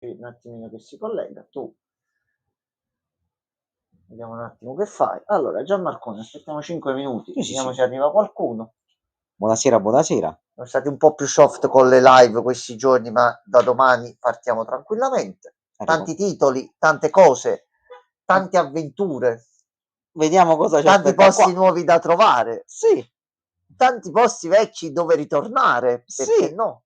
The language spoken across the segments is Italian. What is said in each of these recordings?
un attimino che si collega, tu vediamo un attimo che fai. Allora, Gianmarcone, aspettiamo 5 minuti, Sì, vediamo sì. se arriva qualcuno. Buonasera, buonasera. Siamo stati un po' più soft con le live questi giorni, ma da domani partiamo tranquillamente. Tanti titoli, tante cose, tante avventure, Vediamo cosa ci tanti aspetta posti qua. nuovi da trovare, Sì, tanti posti vecchi dove ritornare, perché sì, no?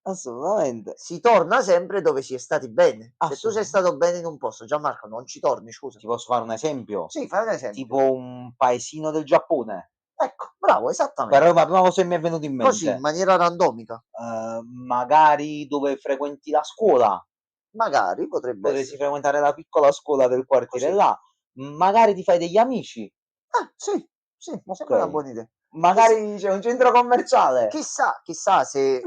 assolutamente. Si torna sempre dove si è stati bene. Se tu sei Assolutamente. stato bene in un posto, Gianmarco, non ci torni, scusa. Ti posso fare un esempio? Sì, fai un esempio. Tipo un paesino del Giappone. Ecco, bravo, esattamente. Però la prima cosa che mi è venuto in Così, in mente, maniera randomica. magari dove frequenti la scuola, Magari potrebbe potresti essere. frequentare la piccola scuola del quartiere Così. là, magari ti fai degli amici, Sì, sì, sembra una ok? buona idea. Magari c'è un centro commerciale. Chissà se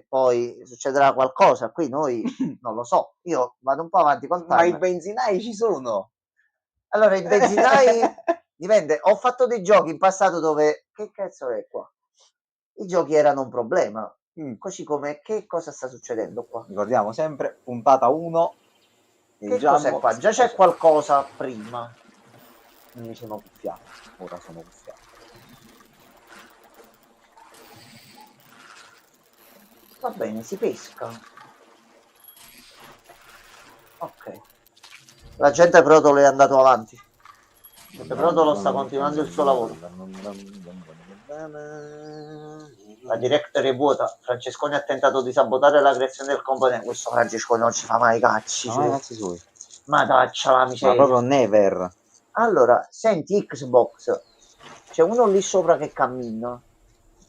poi succederà qualcosa. Qui noi non lo so. Io vado un po' avanti col Ma i timer. benzinai ci sono. Allora, i benzinai dipende. Ho fatto dei giochi in passato dove che cazzo è qua? I giochi erano un problema. Così come che cosa sta succedendo qua? Ricordiamo sempre, puntata 1. Che cos'è qua? Già c'è qualcosa prima. Mi sono cuffiato. Ora sono cuffiato. Va bene, si pesca. Ok. La gente Protolo è andato avanti. La gente Protolo sta continuando il suo lavoro. La directory è vuota. Francesconi ha tentato di sabotare la creazione del componente. Questo Francesconi non ci fa mai cazzi. Ma cazzi suoi. Ma daccia la Ma miseria. proprio never. Allora, senti Xbox. C'è uno lì sopra che cammina.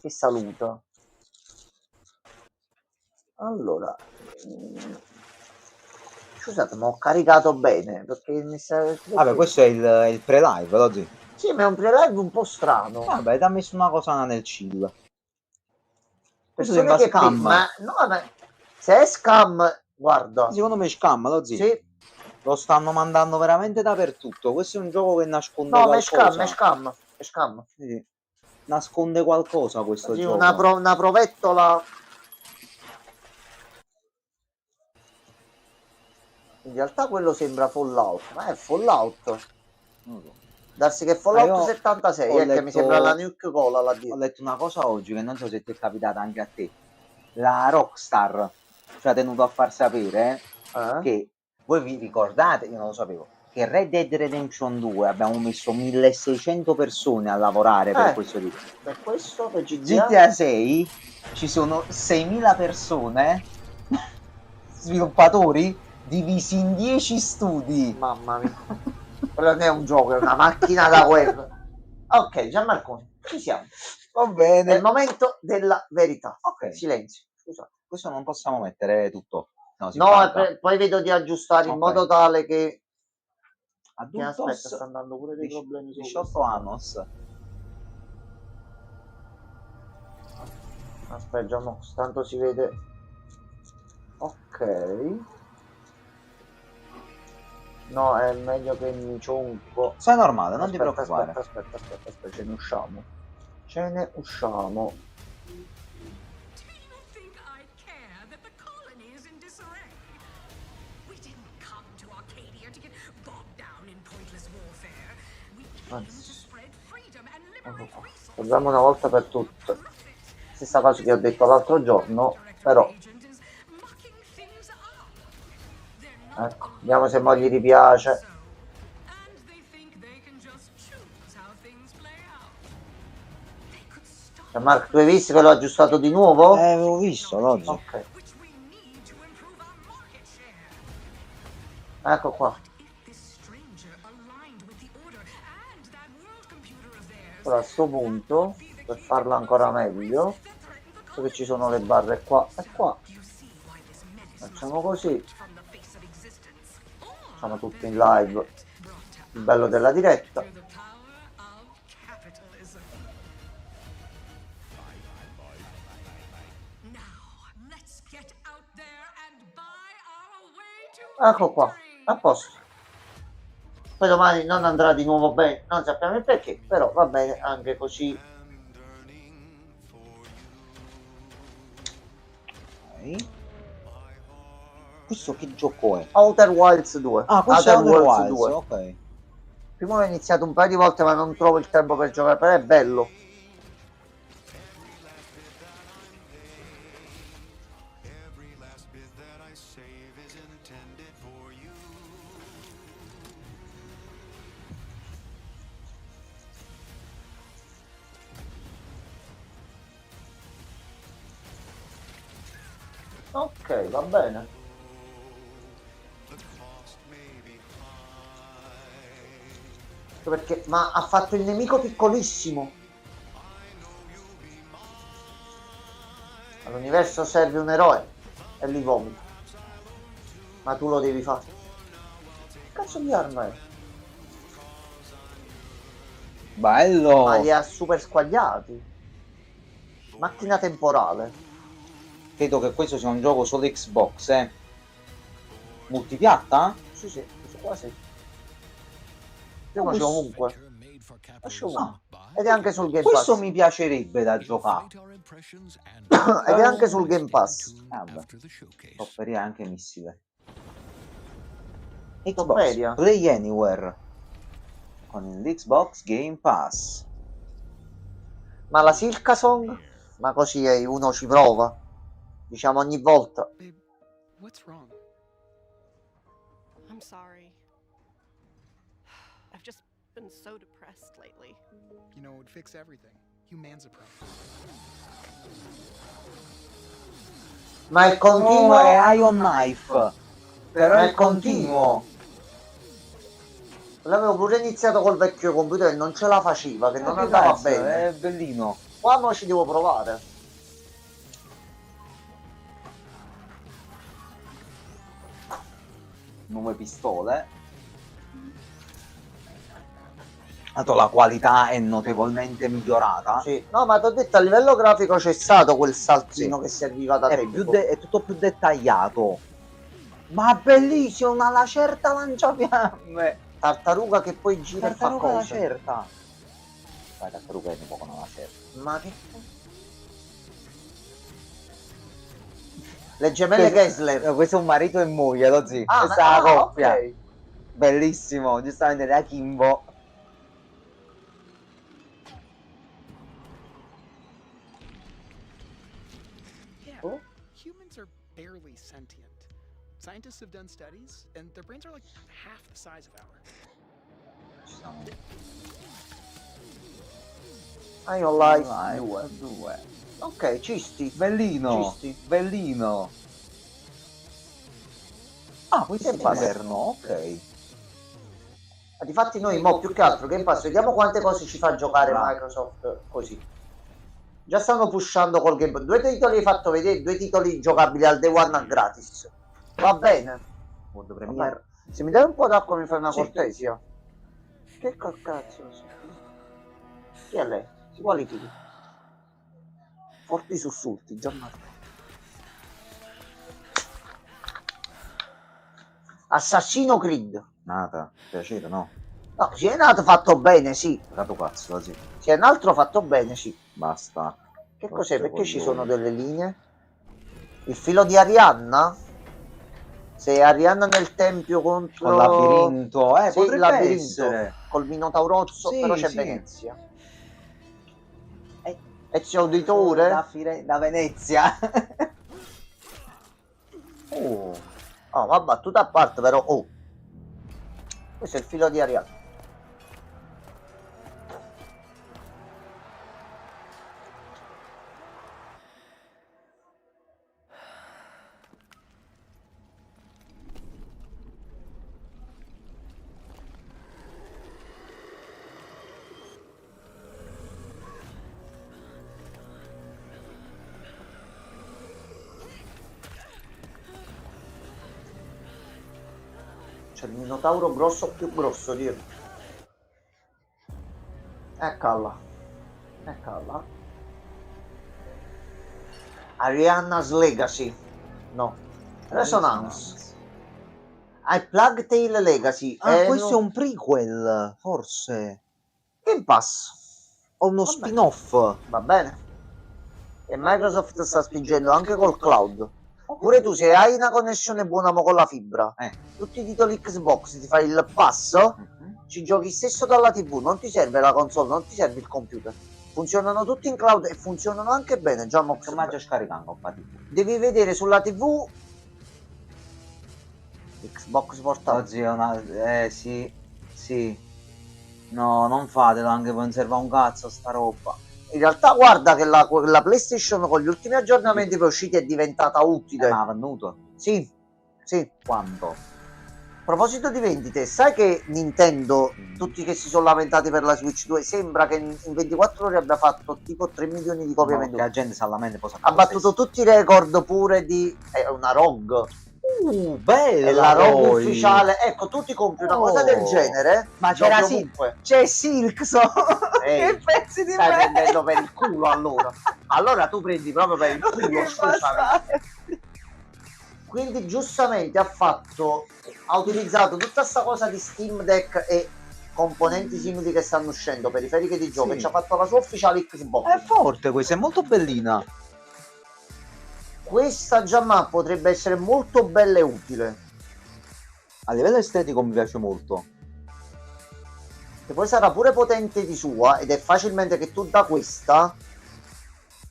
Che saluta. Allora. Scusate, ma ho caricato bene perché mi sa. Vabbè, questo è il pre-live, oggi. Sì, ma è un pre-live un po' strano. Vabbè, ti ha messo una cosa nel chill. Questo Persone sembra che scam. ma no, ma se è scam, guarda. Secondo me è scam, oggi. Sì, Lo stanno mandando veramente dappertutto. Questo è un gioco che nasconde no, ma è scam, è qualcosa. scam, è scam. Sì. Nasconde qualcosa questo Oggi gioco. una provettola. In realtà quello sembra Fallout, ma è Fallout. Non lo so. Darsi che è Ah, Fallout io 76, ho è che mi sembra la letto, Nuke Cola là ho dietro. letto una cosa oggi che non so se ti è capitata anche a te. La Rockstar ci ha tenuto a far sapere Eh? che voi vi ricordate, io non lo sapevo, che Red Dead Redemption 2 abbiamo messo 1600 persone a lavorare per questo titolo. Per questo, per GTA? GTA 6 ci sono 6000 persone, sviluppatori, divisi in 10 studi. Mamma mia. Quello non è un gioco, è una macchina da guerra. Ok, Gianmarco, ci siamo. Va È il bene. momento della verità. Ok. Silenzio. Scusa. Questo non possiamo mettere tutto. No, si No, banca. poi vedo di aggiustare in Ok. modo tale che aspetta, Adultos sta andando pure dei problemi su 18 questo qua. annos. Aspetta, Gianmo, tanto si vede. Ok. No, è meglio che mi cionco. Sei normale, non ti Aspetta, preoccupare. aspetta, ce ne usciamo. Ce ne usciamo. Anzi, ecco qua. Proviamo una volta per tutte. Stessa cosa che ho detto l'altro giorno, però. Ecco, vediamo se mo gli ripiace. Mark, tu hai visto che l'ho aggiustato di nuovo? Avevo visto l'oggi. Ok. Ecco qua. Allora, a sto punto, per farlo ancora meglio, so che ci sono le barre qua e qua. Facciamo così. Facciamo tutto in live. Il bello della diretta. Ecco qua, a posto. Poi domani non andrà di nuovo bene, non sappiamo il perché, però va bene anche così. Ok. Questo che gioco è? Outer Wilds 2. Ah, questo Outer è Outer Worlds Wilds, 2. ok. Prima ho iniziato un paio di volte ma non trovo il tempo per giocare, però è bello. Ok, va bene. Perché, ma ha fatto il nemico piccolissimo. All'universo serve un eroe e li vomita. Ma tu lo devi fare. Che cazzo di arma è? Bello! Ma li ha super squagliati. Macchina temporale. Credo che questo sia un gioco solo Xbox, Multipiatta? Sì, sì, questo qua sì. Prima c'è ovunque. Ah, Ed è anche sul Game questo Pass. mi piacerebbe da giocare. Ed è anche sul Game Pass. Vabbè, Topperia anche missile. Xbox Topperia. Play Anywhere con l'Xbox Game Pass. Ma la Silksong? Ma così è, uno ci prova. Diciamo ogni volta. Babe, what's wrong? I'm sorry. I've just been so depressed lately. You know, it would fix everything. Humanzaprom. Ma il continuo No, è Ion Knife. Però Ma è il continuo. L'avevo pure iniziato col vecchio computer e non ce la faceva, che non Che andava cazzo, bene. è bellino. Qua mo ci devo provare. Nuove pistole. La qualità è notevolmente migliorata. Sì. No, ma ti ho detto, a livello grafico c'è stato quel saltino che serviva da È, tempo. è tutto più dettagliato. Ma bellissimo, una lacerta lanciafiamme. Tartaruga che poi gira e fa Tartaruga cose. lacerta. Vai, tartaruga è un po' con una lacerta. Ma che... Le gemelle Gessler. Questo è un marito e moglie, lo zio. Ah, Questa è la coppia. ok. Bellissimo, giustamente da Kimbo. Yeah, Oh. humans are barely sentient. Scientists have done studies, and their brains are like half the size of ours. Ci sono. Ion Life 2. 2. Ok, cisti. Bellino. Cisti. Bellino. Ah, questo è il quaderno, ok. Difatti noi mo più che altro Game Pass, vediamo quante cose ci fa giocare Microsoft così. Già stanno pushando col Game Pass. 2 titoli hai fatto vedere, 2 titoli giocabili al day one gratis. Va bene. Premiere. Se mi dai un po' d'acqua mi fai una Sì. cortesia. Che col cazzo? Chi è lei? Si quali tiri? Forti sussulti, Gianmarco. Assassino Creed. Nata, piacere, no? No, si è nato fatto bene, sì. Dato cazzo, sì. Si è un altro fatto bene, sì. Basta. Che cos'è? Perché ci coglioni. sono delle linee? Il filo di Arianna? Se Arianna nel tempio contro... Col labirinto, Sì, il potrebbe labirinto. essere. Col Minotaurozzo, Sì, però c'è sì. Venezia. Ezio Auditore? Da Venezia. Oh, va battuta a parte, però... Oh. Questo è il filo di Arianna. C'è il Minotauro grosso più grosso, Dio. Eccola. Eccola. Arianna's Legacy. No. Resonance. Plague Tale Legacy. Questo è un prequel, forse. Game Pass. O uno spin-off. Va bene. E Microsoft sta spingendo anche col cloud. Pure tu, se hai una connessione buona mo con la fibra, Eh. tutti i titoli Xbox ti fai il passo, ci giochi stesso dalla TV, non ti serve la console, non ti serve il computer. Funzionano tutti in cloud e funzionano anche bene. Già, mo, Che mangia scaricando un po' di più. devi vedere sulla TV Xbox portatile. Oddio, sì, sì. No, non fatelo, anche poi non serve a un cazzo sta roba. In realtà guarda che la PlayStation con gli ultimi aggiornamenti poi usciti è diventata utile. Ma ha venduto? Sì, sì. Quanto? A proposito di vendite, sai che Nintendo, tutti che si sono lamentati per la Switch 2, sembra che in 24 ore abbia fatto tipo 3 milioni di copie No, vendute. che la gente sa la mente poi Ha battuto tutti i record pure di... È una ROG. Bella È la ROG poi. ufficiale. Ecco, tu ti compri una cosa del genere, Ma giochi c'era ovunque. C'è Silkso. Ehi, Che pezzi di stai me. prendendo per il culo allora. Allora tu prendi proprio per il culo, Che scusami. bastardi. Quindi giustamente ha utilizzato tutta sta cosa di Steam Deck e componenti simili che stanno uscendo, periferiche di gioco, Sì. e ci ha fatto la sua ufficiale Xbox. È forte questa, è molto bellina. Questa Giamma potrebbe essere molto bella e utile, A livello estetico mi piace molto. che poi sarà pure potente di sua, ed è facilmente che tu da questa,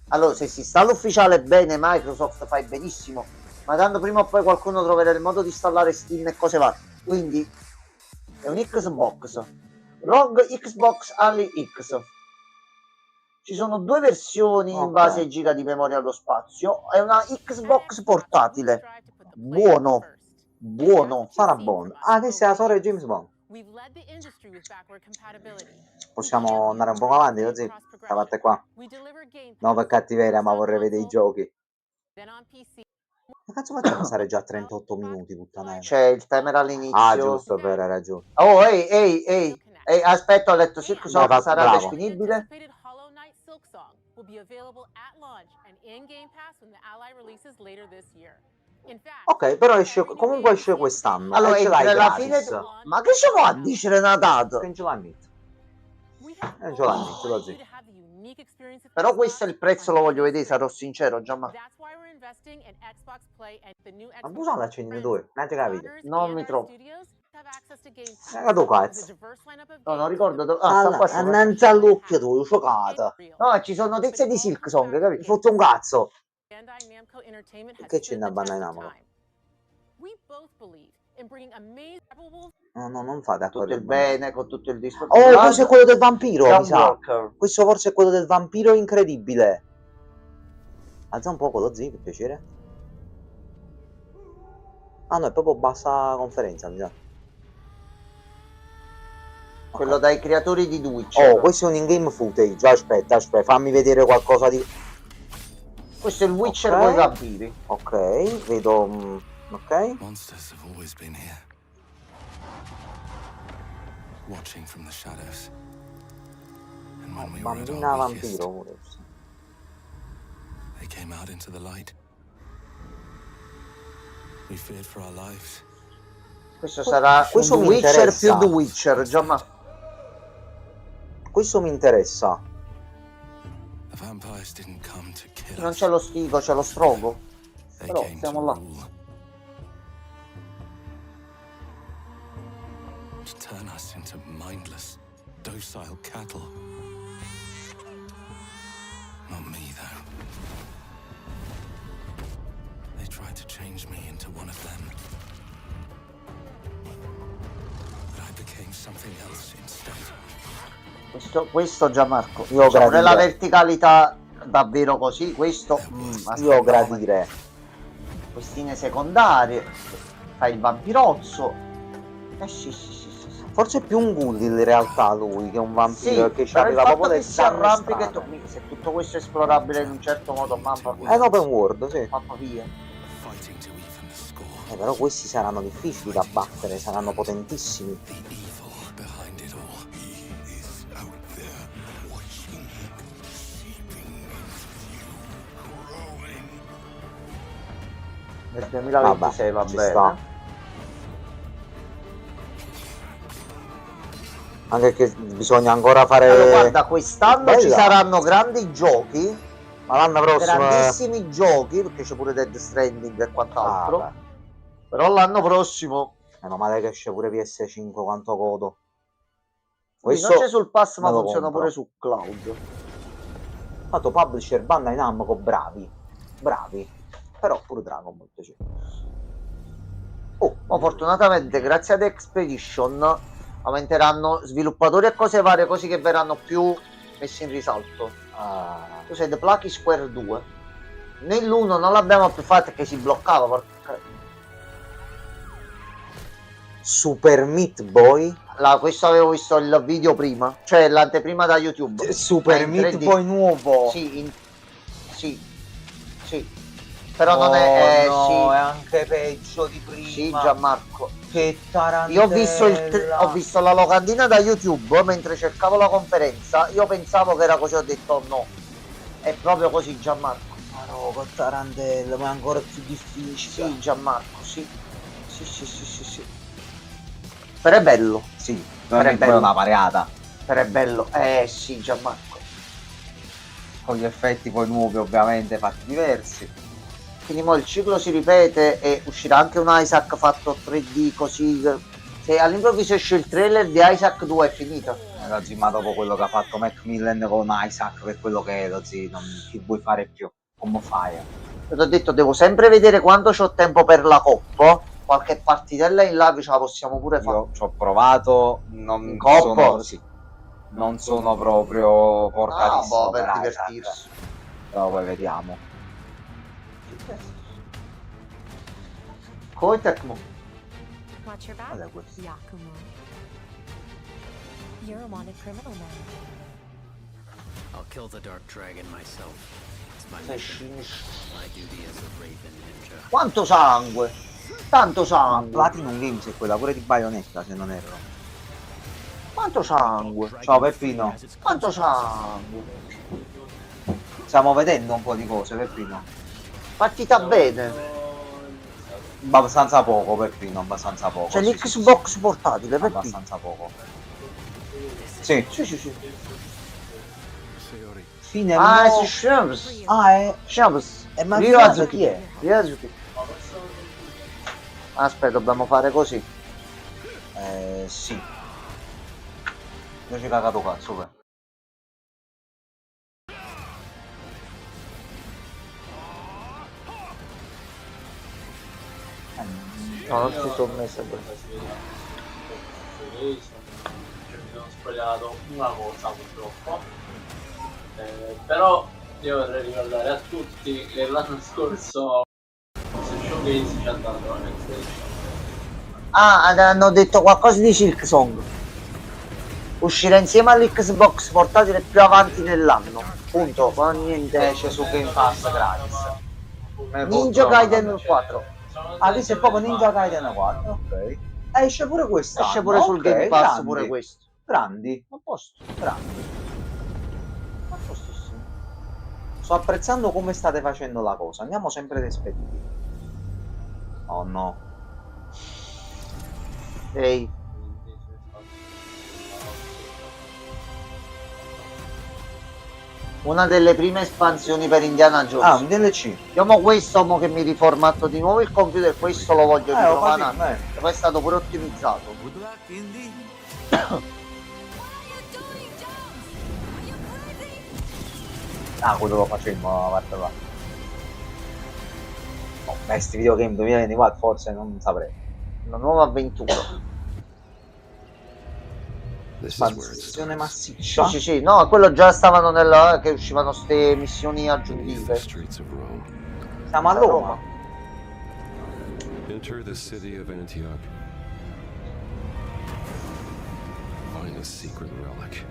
allora se si installa ufficiale bene Microsoft fai benissimo, ma tanto prima o poi qualcuno troverà il modo di installare Steam e cose varie. Quindi è un Xbox ROG Xbox Ali X. Ci sono due versioni in Ok. base ai giga di memoria allo spazio. È una Xbox portatile. Buono, buono. Sarà buono. Ah, questa è la sorella di James Bond. Possiamo andare un po' avanti così? Questa parte qua. No, per cattiveria, ma vorrei vedere i giochi. Ma cazzo facciamo stare già a 38 minuti, puttanella? C'è il timer all'inizio. Ah, giusto, vero, hai ragione. Oh, ehi, aspetta, ho letto Silksoft No, sarà bravo. disponibile. Ok, però esce, comunque esce quest'anno. Allora, e ce l'hai entro la gratis. fine... Ma che ci vuoi a dire una data? Che non ce l'ha niente. Non ce l'ha niente, così. Però questo è il prezzo, lo voglio vedere, sarò sincero, Giamma. Ma busa l'accenditore, non ti capito? Non mi trovo. Tu cazzo. No, non ricordo dove... Ah, sta qua, sta qua. Annanzi all'occhio tu, giocata. No, ci sono notizie di Silksong, Mi capito? fotte un cazzo. Che c'è da Bananamolo? No, no, non fate Tutto accordo. il bene, con tutto il disco. Oh, questo è quello del vampiro, John mi sa. Walker. Questo forse è quello del vampiro incredibile. Alza un po' quello zio, per piacere. Ah no, è proprio bassa conferenza, mi sa. Quello dai creatori di Twitch. Oh, questo è un in-game footage. Aspetta, fammi vedere qualcosa di... Questo è il Witcher Ok. con i vampiri. Ok, vedo... ok. Monsters have always been here, watching from the shadows. And when we were at Bambina our weakest, vampiro pure. they came out into the light. We feared for our lives. Questo sarà Questo un mi Witcher interessa. più The Witcher, Giamma. Questo mi interessa. The vampires didn't come to kill Non us. c'è lo stigo, c'è lo strogo. They Però came siamo to là. rule. To turn us into mindless, docile cattle. Not me, though. They tried to change me into one of them. But I became something else instead. Questo Gianmarco. Io Diciamo, gradire. nella verticalità davvero così, questo... Io aspetta, gradire. questine secondarie. Fai il vampirozzo. Sì. Forse è più un ghoul in realtà lui che un vampiro Sì, che però il c'aveva fatto proprio che le si zanne arrampica e strane. se tutto questo è esplorabile in un certo modo, mamma mia. È un open world, sì. Mamma mia. Fighting to even the score. Però questi saranno difficili da battere, saranno potentissimi. The evil behind it all. He is out there watching, seeping into you, growing. Nel 2026 va ci bene. sta. Anche che bisogna ancora fare... Allora, guarda, quest'anno ci Bella. saranno grandi giochi Ma l'anno prossimo... grandissimi giochi, perché c'è pure Dead Stranding e quant'altro. Ah, Però l'anno prossimo meno male che esce pure PS5 quanto godo. non c'è sul pass, ma me lo funziona compro. pure su cloud. Fatto publisher Bandai Namco, bravi. Però pure Dragon Ball c'è. Ma fortunatamente grazie ad Expedition aumenteranno sviluppatori e cose varie, così che verranno più messi in risalto. Tu sei The Plucky Square 2. Nell'1 non l'abbiamo più fatto perché si bloccava. Porca... Super Meat Boy. Questo avevo visto il video prima, cioè l'anteprima da YouTube. Super Meat Boy nuovo. Sì, sì. Però non è... no, sì. è anche peggio di prima. Sì, Gianmarco. Che tarantella. Io ho visto la locandina da YouTube mentre cercavo la conferenza. Io pensavo che era così, ho detto no. È proprio così, Gianmarco. Ma no, con tarantella, ma è ancora più difficile. Sì, Gianmarco, sì. Sì. Però è bello. Sì, però è è bello. una pareata. Però è bello. Sì, Gianmarco. Con gli effetti poi nuovi, ovviamente, fatti diversi. Quindi mo il ciclo si ripete e uscirà anche un Isaac fatto 3D così. Se all'improvviso esce il trailer di Isaac 2 è finita. Ragazzi, ma dopo quello che ha fatto Macmillan con Isaac, per quello che è, Ragazzi, non ti vuoi fare più. Come fai? Ti ho detto, devo sempre vedere quando c'ho tempo per la coppa. Qualche partitella in live ce la possiamo pure fare. Io ci ho provato, non Coppa? non sono proprio portatissimo per Isaac. divertirsi. Però poi vediamo. Come Tecmo? Watch your back, Guarda questo. Yakumo. You're a wanted criminal now. I'll kill the Dark Dragon myself. It's my Sei mission. scinico. My duty as a Raven Ninja. Quanto sangue! Tanto sangue! Platinum Games è quella pure di Bayonetta, se non erro. Quanto sangue! Ciao Peppino. Quanto sangue! Stiamo vedendo un po' di cose, Peppino. Partita bene! Abbastanza poco, Peppino, abbastanza poco. C'è sì, l'Xbox portatile, per abbastanza poco. Sì. Sì. Fine Ah, no. si Shams! È Shams! ma Ryozuki. chi è? Ryozuki. Aspetta, dobbiamo fare così. Sì. Io ci ho cagato cazzo, per. No, non si sono messo a Mi sono spoilerato una cosa purtroppo, però io vorrei ricordare a tutti che l'anno scorso Showcase ci ha dato la hanno detto qualcosa di Silksong. Uscirà insieme all'Xbox portatile più avanti nell'anno. Punto. Con niente. Esce su Game Pass gratis. Ninja Gaiden 4. Ah, questo è proprio Ninja Gaiden 4, ok. Esce pure quest'anno. Esce pure sul Game Pass grandi. pure questo. Grandi. A posto. Grandi. A postissimo. Sto apprezzando come state facendo la cosa. Andiamo sempre rispettivi. Oh no. Ehi. Una delle prime espansioni per Indiana Jones. Ah, un DLC. Io mo questo mo che mi riformatto di nuovo il computer, questo lo voglio ho ritrovare. capito, Poi è stato pure ottimizzato. Ah, quello lo facemmo la parte là. No, Best Videogame 2024 forse non saprei. Una nuova avventura. Espansione massiccia. Sì, no, quello già stavano nella che uscivano ste missioni aggiuntive. Siamo a Roma. Enter the city of Antioch. Find a secret relic.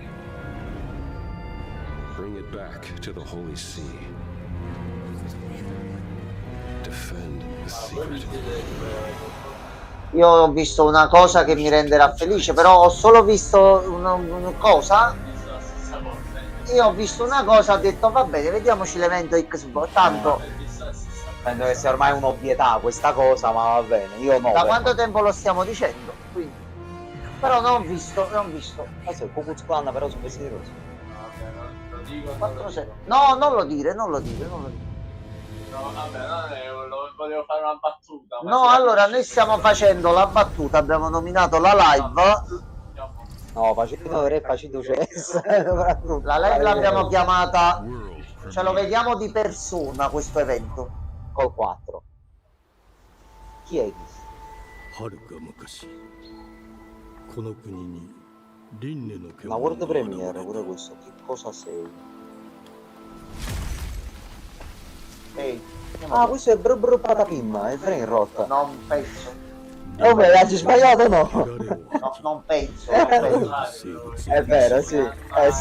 Bring it back to the Holy See. Defend the secret. Io ho visto una cosa che mi renderà felice, però ho solo visto una cosa. Io ho visto una cosa, ho detto va bene, vediamoci l'evento Xbox. Tanto Penso che sia ormai un'ovvietà questa cosa, ma va bene. Io no. da quanto tempo lo stiamo dicendo? Quindi. Però non ho visto. Adesso il Ku Klux Klan però sono vestiti rossi. dico. 4-6. No, non lo dire, non lo dire. No, vabbè, volevo fare una battuta. ma No, si allora capisce noi stiamo facendo la battuta, abbiamo nominato la live. No, facendo CS. La live l'abbiamo chiamata, ce lo vediamo di persona questo evento. Col 4. Chi è questo? はるか昔この国に輪廻の La World Premiere pure questo, che cosa sei? Ehi, Ah, questo è Bru Bru Patapim, è frame rotta. non penso, Vabbè, l'hai sbagliato no? no, non penso, non penso. È vero, sì,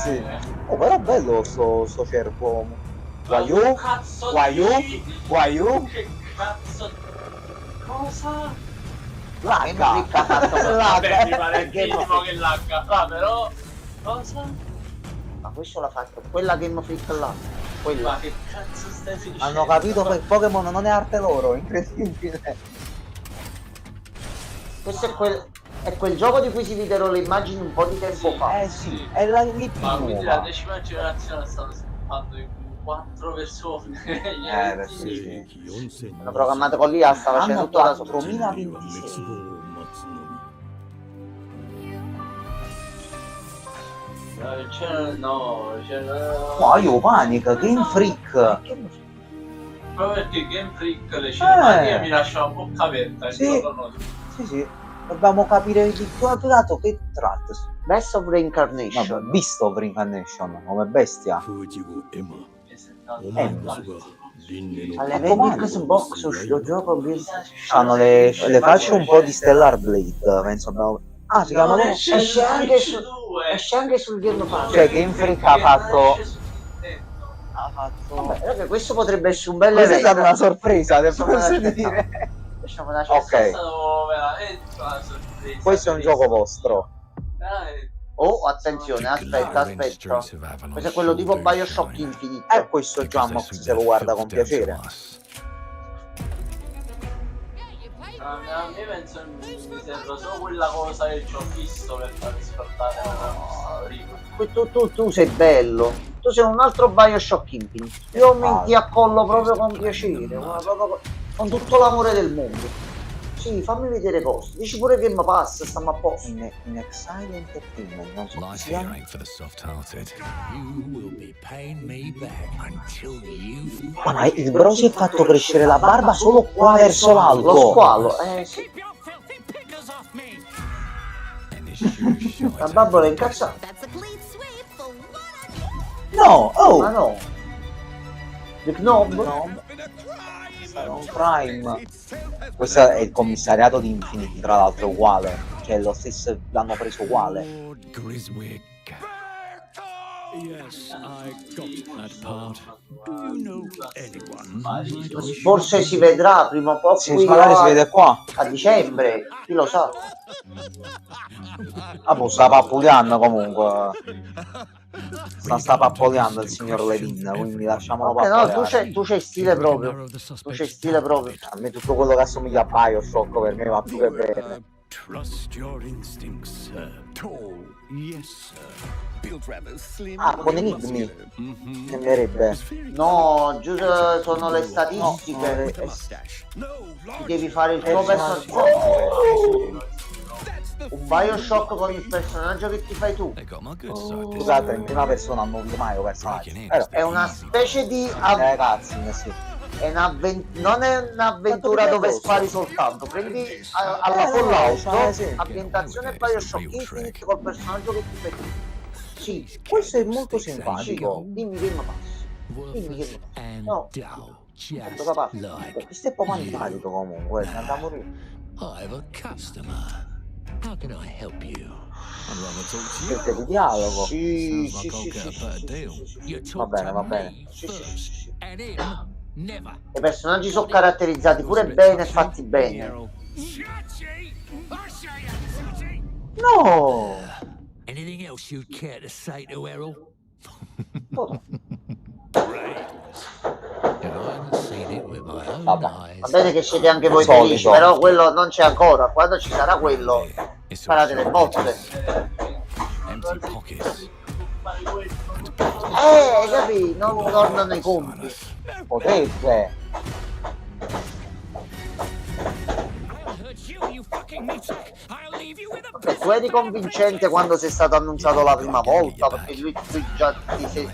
sì. Oh, però è bello sto cervo. Guaiu? Guaiu? Guaiu? Che cazzo? Cosa? Game Freak ha fatto Vabbè, mi pare Game minimo che l'H fa, però. Cosa? Ma questo l'ha fatto, quella Game Freak là, Ma quella. che cazzo stai dicendo? Hanno capito che Pokémon non è arte loro, incredibile. Questo è quel gioco di cui si videro le immagini un po' di tempo fa. Eh sì, è la lì più Ma quindi la nuova. 10ª generazione stanno scappando in 4 persone. Beh, sì. Hanno programmato con l'IA, sta facendo Hanno tutto da solo. 4026. No, Io Panic, Game Freak. proprio perché Game Freak le cinematiche mi lascia la bocca aperta. Sì. Sì, dobbiamo capire di più dato che tratta. Best of Reincarnation. Vabbè, Beast of Reincarnation, come bestia. Alle 20 Xbox uscito il gioco Hanno le facce un po' di Stellar Blade, penso abbiamo... Ah, si chiama... esce anche sul Game Pass. Cioè, Game Freak ha fatto... Vabbè, raga, questo potrebbe essere un bel Questa è stata evento. una sorpresa, devo Lasciamo dire. Lasciamo da Ok. Veramente una sorpresa. Questo è un gioco vostro. Oh, attenzione, aspetta. Questo è quello tipo Bioshock Infinite. Questo Jammox se lo guarda con piacere. A me penso mi serve solo quella cosa che ci ho visto per far risparmiare la prima. Tu sei bello. Tu sei un altro Bioshock Infinite. Io ti accollo proprio con piacere, proprio con tutto l'amore del mondo. Sì, fammi vedere cose. Dici pure che mi passa, stiamo a posto. In Exile Entertainment, non so come si Life here chiama. ain't for the soft-hearted. You will be paying me back until you. Ah, ma il bro si è fatto crescere la barba solo qua verso Lo l'alto. squalo, sì. And this sure shite. La bambola è incazzata. No, Ma no. The Knob? No. Sarà un Prime. Questo è il commissariato di Infinity, tra l'altro uguale. Cioè lo stesso, l'hanno preso uguale. Lord Griswick. Yes, I got that part. Do you know anyone? Forse si vedrà prima o poi Sì, qui magari si vede qua. a dicembre, chi lo sa. Ah, boh, sta pappuliando comunque. Sta pappuliando il signor Levin, quindi lasciamolo No, pappuliare. tu c'hai stile proprio. Tu c'hai stile proprio. A me tutto quello che assomiglia a Bioshock per me va più che bene. Trust your instincts, sir. Tall, yes, sir. Built rather slim. Ah, con enigmi. Mhm. Sembrerebbe. No, giù sono le statistiche. No, Ti devi fare il tuo personaggio. Un Bioshock con il personaggio che ti fai tu. they got my good side. this Scusate, time. in prima persona non vi mai personaggi. È una specie di Ragazzi, sì. non è un'avventura dove spari soltanto. Prendi alla Fallout, sì. ambientazione Bioshock Infinite col personaggio che ti fai tu. Sì, Questo è molto sì, simpatico. dimmi che mi passa. Dimmi che mi passa. And No. dull, just Cosa passa? like Questo è proprio antipatico comunque, c'è da morire. I've a customer. How can I help you? I'd rather talk to you. Scelte di dialogo. Sì, Sounds sì, like sì, I'll get a sì, better sì, deal. sì, sì, sì. You Va talk bene, to va bene. me Sì, sì, sì, first, sì. and him never. I personaggi sono caratterizzati pure bene e fatti bene. No! Anything else you'd care to say to Errol? Oh, If I hadn't seen it with my own Vabbè. va eyes. bene che siete anche voi Solito. felici, però quello non c'è ancora. Quando ci sarà quello, sparate le botte. Empty pockets. Fare questo. Capì? Non tornano i conti. Potrebbe. Vabbè, tu eri convincente quando sei stato annunciato la prima volta, perché lui già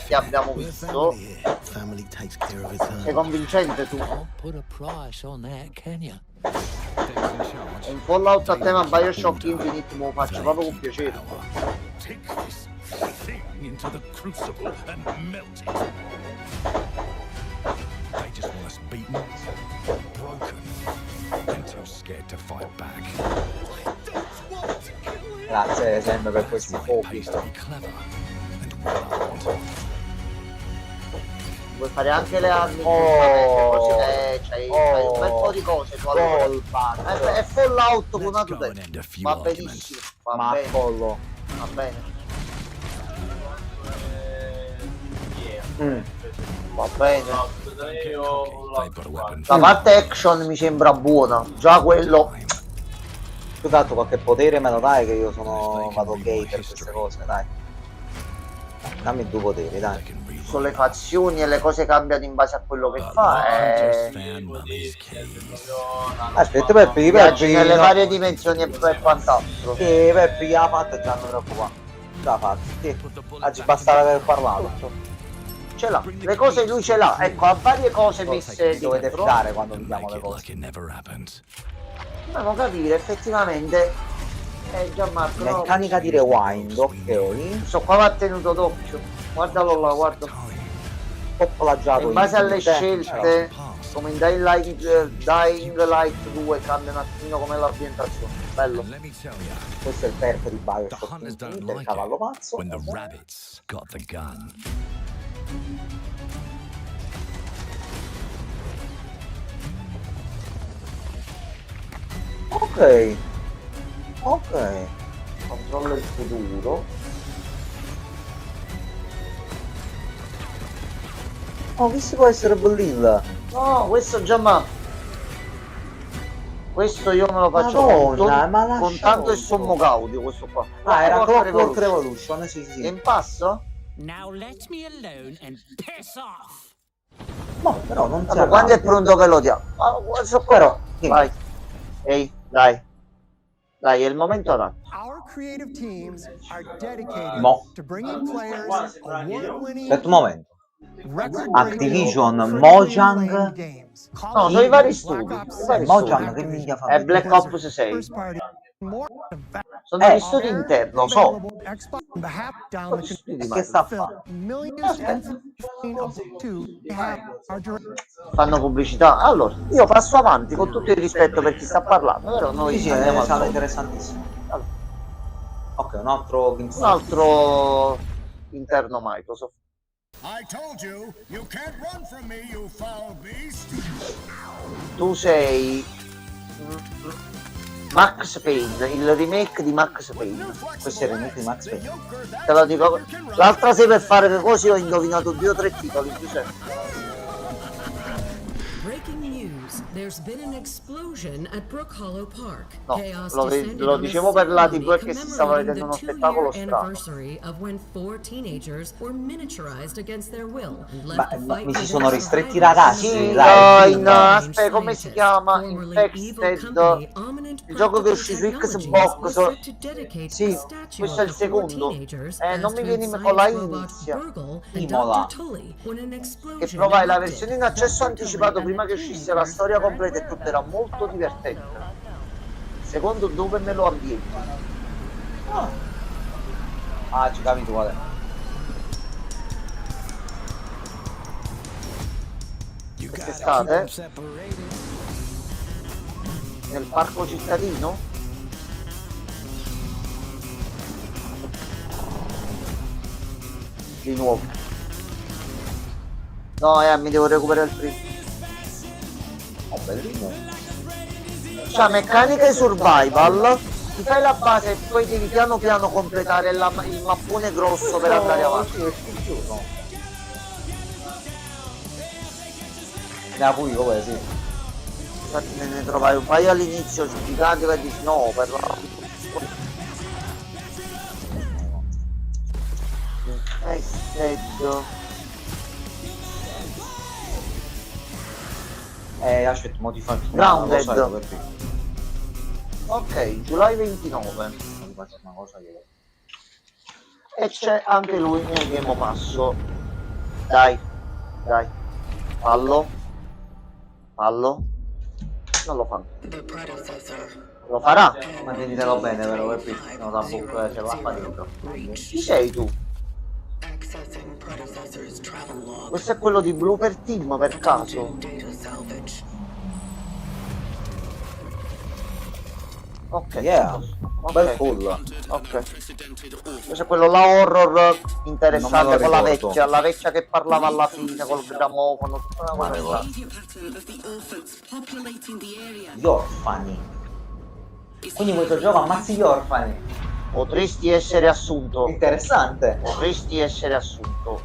ti abbiamo visto. Family takes care of its own. Sei convincente tu? Put a price on that, can you? Un Fallout a tema Bioshock Infinite me lo faccio proprio con piacere. Take this thing into the crucible and melt it. They just want us beaten, broken, and too scared to fight back. Grazie sempre per questi pochi. Pays to be clever and well armed. Vuoi fare anche le armi? C'hai un bel po' di cose tu allora. È Fallout con una Let's go and end a few va arguments. benissimo, va Ma bene, collo. va bene. Va bene. They've got a weapon. La parte action mi sembra buona, già quello. Tu dato qualche potere me lo dai che io vado gay per queste cose, dai. Dammi due poteri, dai. They can read Con le fazioni e le cose cambiano in base a quello che fa. just found mummy's keys. Aspetta Peppi, Viaggi nelle no. varie dimensioni e quant'altro. Peppi l'ha fatta già non preoccupare. L'ha fatta, sì. Oggi bastava aver parlato. Ce l'ha, le cose lui ce l'ha, ecco, ha varie cose messe Dovete dentro. fare quando diciamo Make le it cose. like it never happened. Dobbiamo capire effettivamente. Gianmarco, no, Meccanica di rewind, ok. questo qua va tenuto d'occhio. Guardalo là, guarda. Ho plagiato In base alle Infinite, scelte, come in Dying Light 2, cambia un attimino come l'ambientazione. Bello. And let me tell you, questo è il perk di the Bioshock hunters don't Infinite, il like cavallo it pazzo. when the rabbits got the gun. Ok. Ok. Controllo il futuro. Oh, che si può essere bellilla? No, questo già questo io me lo faccio Madonna, ma lascia con tanto e molto. sommo gaudio questo qua. Ah, era Clockwork Clockwork Revolution, sì sì È sì. in passo? Now let me alone and piss off. No, però non si Allora, quando è arrabbia. pronto che lo diamo? Ah, questo qua. Però, sì. Vai. Ehi, dai. Dai, è il momento adatto. Our creative teams are dedicated Mo. to bringing players award-winning, Aspetta un momento. record-breaking, Activision, critically Mojang. acclaimed games. Call No, of sono i vari Duty, studi. Black Ops I vari 6, studi. Mojang che minchia fa? È Black because Ops they're 6. first party, more Sono gli studi Fair, interni, lo so. available Xbox on the half down the Studi di Che Microsoft. sta a film. fare? Millions and of two have our direct Fanno pubblicità. Allora, io passo avanti con tutto il rispetto per chi sta parlando, però noi Sì, sì, andiamo è al stato solito. interessantissimo. Allora, Ok, un altro un altro interno Microsoft. I told you, you can't run from me, you foul beast. Tu sei Max Payne, il remake di Max Payne. Questo è il remake di Max Payne. Te lo dico. L'altra sera per fare le cose ho indovinato 2 o 3 titoli, Giuseppe. Breaking news. There's been an explosion at Brook Hollow Park. No, Chaos lo descended lo on a dicevo per la TV ceremony perché si stava vedendo uno commemorating the spettacolo 2-year strano. anniversary of when 4 teenagers were miniaturized against their will and Ma, left to ma fight mi for si their sono ristretti i survival. ragazzi, Sì, dai, in no. aspetta, come si chiama? Infected, il gioco che uscì su Xbox. Sì, questo è il secondo. Non mi viene con la inizia. Imola. Che provai la versione in accesso anticipato prima che uscisse la storia completa e tutto, era molto divertente. Secondo dove me lo ambienti? Ah, ci capi tu, guarda. Quest'estate? Nel parco cittadino? Di nuovo. No, mi devo recuperare il primo. Oh, bellino. Cioè, meccanica survival, ti fai la base e poi devi piano piano completare il mappone grosso per andare avanti. Sì, è figlioso. Ne pure io, sì. Infatti ne trovai un paio all'inizio giganti per dire no, per la... Tested. Aspetta, mo ti faccio Grounded. una cosa perché Ok, July 29. ti faccio una cosa io. E c'è anche lui nel Game Passo. Dai, dai. Fallo. Fallo. Non lo fa. Lo farà? Ma tienitelo bene, vero? Perché no, da bocca c'è l'acqua dentro. Chi sei tu? Questo è quello di Blooper Team per caso? Ok, Yeah, bel ok, full. ok. Questo è quello là horror interessante Non me lo con la ricordo. vecchia, la vecchia che parlava alla fine col grammofono, tutta una cosa là. Gli orfani. Quindi questo gioco ammazzi gli orfani. Potresti essere assunto. Interessante. Potresti essere assunto.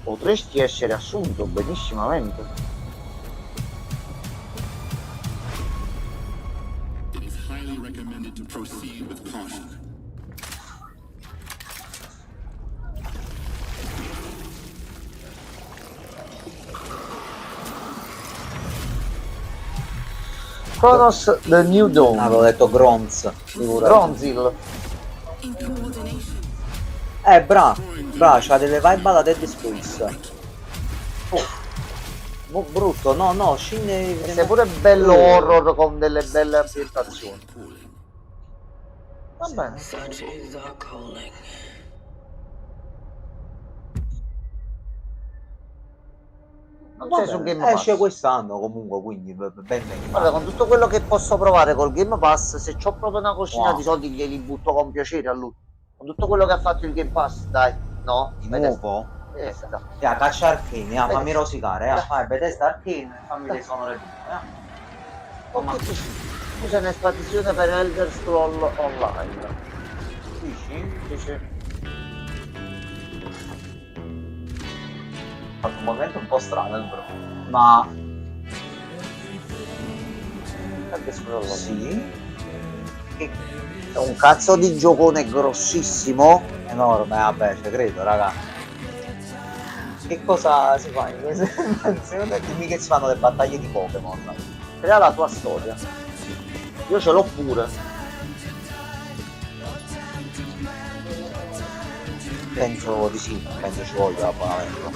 Potresti essere assunto benissimamente. It is highly recommended to proceed with caution. Chronos The New Dawn. Avevo detto Gronz. Figurati. Bronzil. Bra, c'ha delle vibe alla Dead Space. Oh, brutto, no, scende. Sei pure bello horror con delle belle ambientazioni. Va bene. Non sei su Game Pass. Esce quest'anno comunque, quindi ben venga. Guarda, con tutto quello che posso provare col Game Pass, se c'ho proprio una cosina Wow. di soldi glieli butto con piacere a lui. Con tutto quello che ha fatto il Game Pass, dai. No? Di Bethesda. nuovo? Bethesda. Caccia Arcane, fammi Bethesda. rosicare, fai Bethesda Arcane, fammi le sonore Ok, scusa, un'espansione per Elder Scroll Online. Dici? Sì, sì. Ho fatto un momento un po' strano, però. Ma Elder Scroll Online. sì? Che È un cazzo di giocone grossissimo. enorme, vabbè, ci credo, raga. Che cosa si fa in queste animazioni? Dimmi che si fanno le battaglie di Pokémon. Crea la tua storia. Io ce l'ho pure. Penso di sì, penso ci voglia l'abbonamento.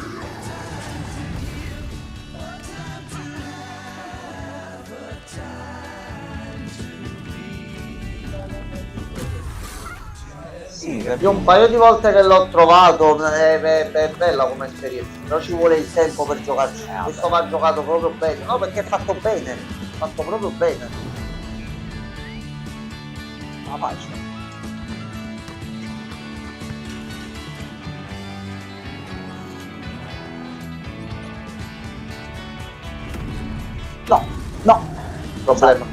Sì, Io un paio di volte che l'ho trovato, è bella come esperienza, però ci vuole il tempo per giocarci. Questo va giocato proprio bene, no, perché è fatto bene, fatto proprio bene. la faccio. No, Problema.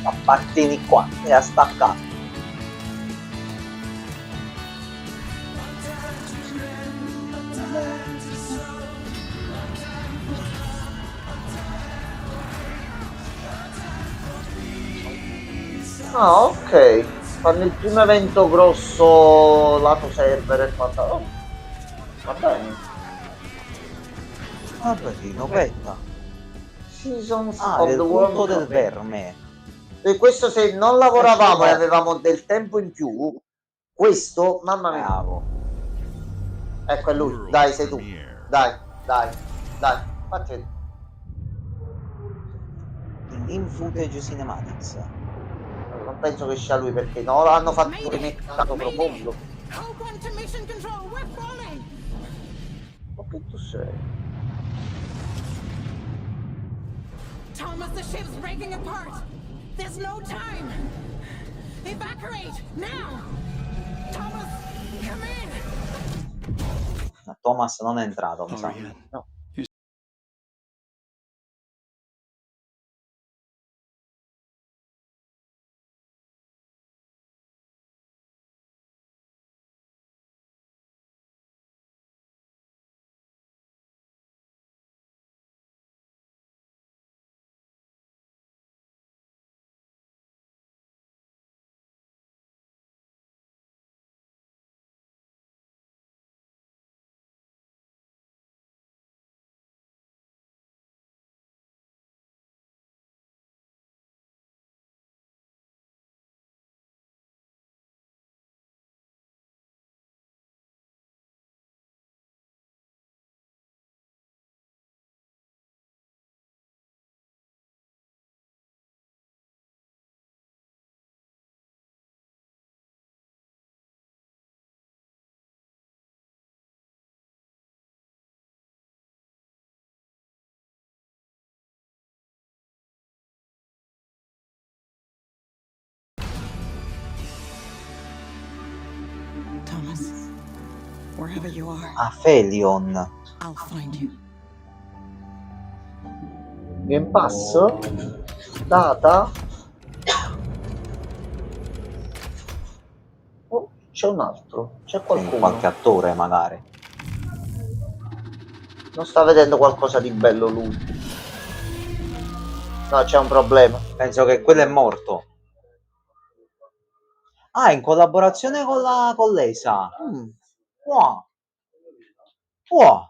appartieni qua e a staccare. Ah, ok. Fanno il primo evento grosso lato server e quant'altro. Va bene. Vabbè, sì, novetta. Seasons Ah, of del the culto World del Cup. verme. E questo se non lavoravamo e avevamo del tempo in più, questo, mamma mia. Bravo. Ecco è lui, dai, sei tu. Dai, dai, dai, fatti vedere. In footage cinematics. Non penso che sia lui perché no, hanno fatto un remake profondo. Ma che tu sei? Thomas, the ship's breaking apart. There's no time. Evacuate now. Thomas, come in. Thomas non è entrato, mi sa. No. Thomas. Wherever you are, Ah, Felion. I'll find you. Game Pass? Data? Oh, c'è un altro. C'è qualcuno. Qualche attore, magari. Non sta vedendo qualcosa di bello lui. No, c'è un problema. Penso che quello è morto. Ah, in collaborazione con l'ESA. Wow. Wow.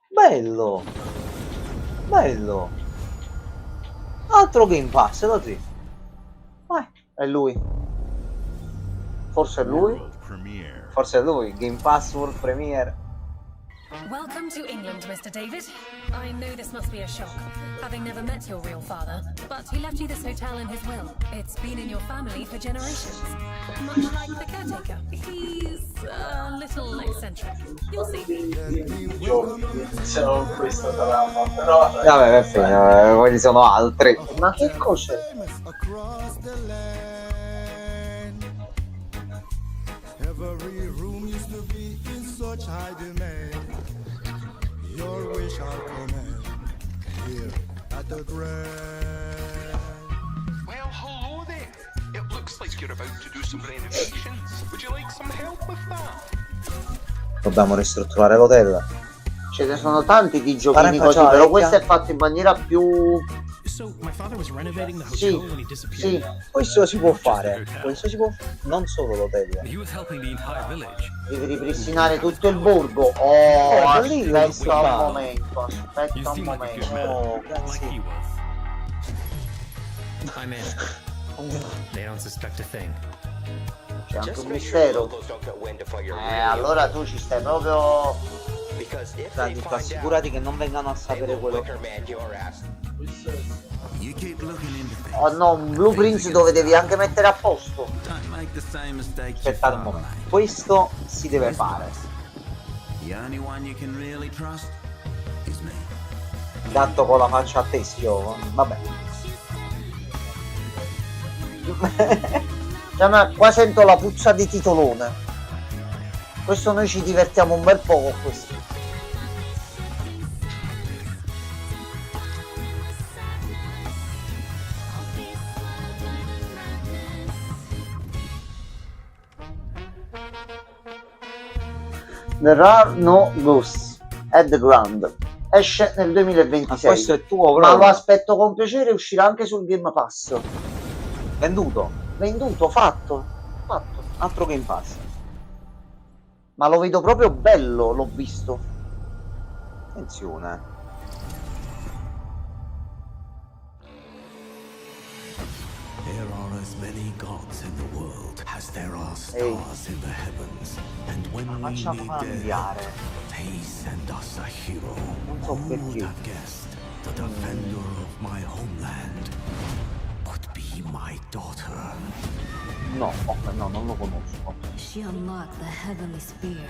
Bello. Bello. Altro Game Pass, così. È lui. Forse è lui? Forse è lui. Game Pass World Premiere. Welcome to England, Mr. David. I know this must be a shock, having never met your real father, but he left you this hotel in his will. It's been in your family for generations. Much like the caretaker. He's a little eccentric. You'll see. Se non questo dramma, però... Vabbè, perfetto, quelli sono altri. Ma che cos'è? Every room used to be in such high demand. Your wish I'll command here at the Grand. Well, hello there. It looks like you're about to do some renovations. Would you like some help with that? Dobbiamo ristrutturare l'hotel. Ce ne sono tanti di giochini così, però questo è fatto in maniera più... So, my father was renovating the hotel Sì, when he disappeared. sì, Questo si può fare. Questo si può. Non solo l'hotel. He was helping the entire village. devi ripristinare tutto il borgo. Oh, da lì lo aspetta un fa. momento, You aspetta un seem like a good momento. Oh, man, like grazie. he was. I'm in. They don't suspect a thing. C'è anche un mistero. Allora tu ci stai proprio... Senti, assicurati che non vengano a sapere quello. Oh no, un blueprint dove devi anche mettere a posto. Aspettate un momento. Questo si deve fare. Gatto con la faccia a teschio. Vabbè. Cioè, ma qua sento la puzza di titolone. Questo noi ci divertiamo un bel po' con questo. There are no ghosts at the ground. Esce nel 2026. Ma questo è tuo, ma lo proprio. aspetto con piacere, uscirà anche sul Game Pass. Venduto. Venduto, fatto. Altro Game Pass. Ma lo vedo proprio bello, l'ho visto. Attenzione. There are as many gods in the world as there are stars in the heavens. And when we need their help, they send us a hero. Who would have guessed the defender of my homeland would be my daughter? No, no, non lo conosco. She unlocked the heavenly spear.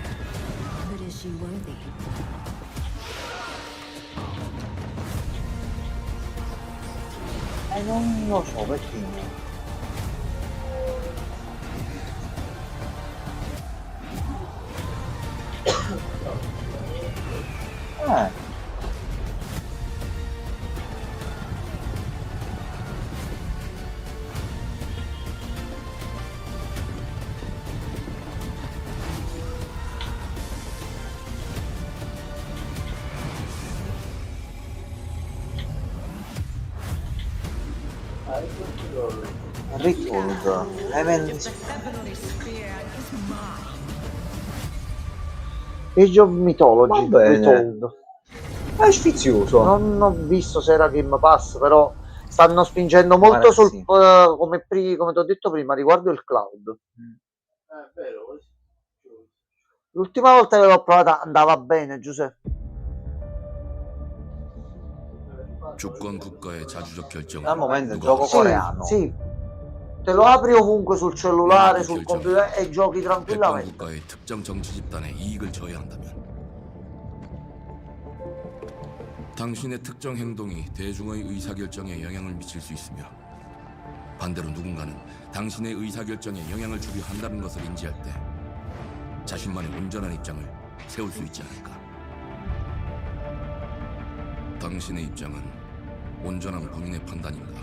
But is she worthy? Non lo so perché. Retold. Age of Mythology. Va bene. Retold. È sfizioso. Non ho visto se era Game Pass, però stanno spingendo molto Guarda, sul sì. come ti ho detto prima, riguardo il cloud. È vero, L'ultima volta che l'ho provata andava bene, Giuseppe. 주권 국가의 자주적 결정. Al momento è un gioco coreano. Sì, te lo apri ovunque sul cellulare, sul computer e giochi 대권 tranquillamente. 국가의 특정 정치 집단의 이익을 저해한다면 당신의 특정 행동이 대중의 의사결정에 영향을 미칠 수 있으며 반대로 누군가는 당신의 의사결정에 영향을 주려 한다는 것을 인지할 때 자신만의 온전한 입장을 세울 수 있지 않을까? 당신의 입장은 온전한 본인의 판단인가?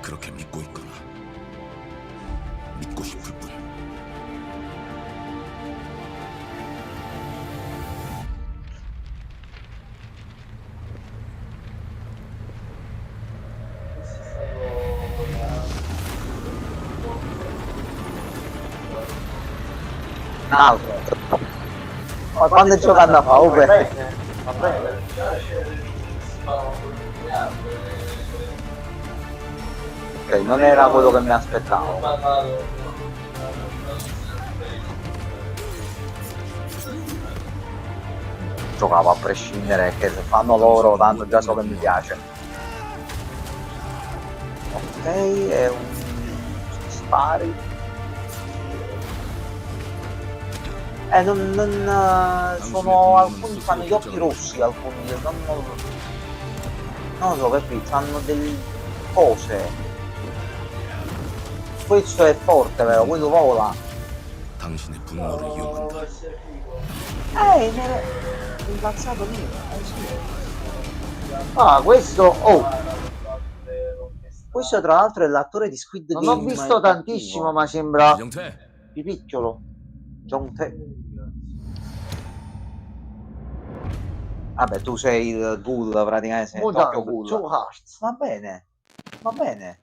그렇게 믿고 있거나 믿고 싶을 뿐. Ma quando giocando a Pauper? Ok, non era quello che mi aspettavo. Giocavo a prescindere, che se fanno loro tanto già so che mi piace. Ok, è un spari. Sono alcuni fanno gli occhi rossi, alcuni non lo so, capito? Hanno delle cose. Questo è forte, vero? Quello vola. 당신의 분노를 이용한다. Impazzato lì. Ah, questo... Oh, Questo tra l'altro è l'attore di Squid Game. non ho visto tantissimo, ma sembra 이정태, di picchiolo. Vabbè, tu sei il ghoul praticamente, sei il doppio ghoul. Two Hearts. Va bene, va bene,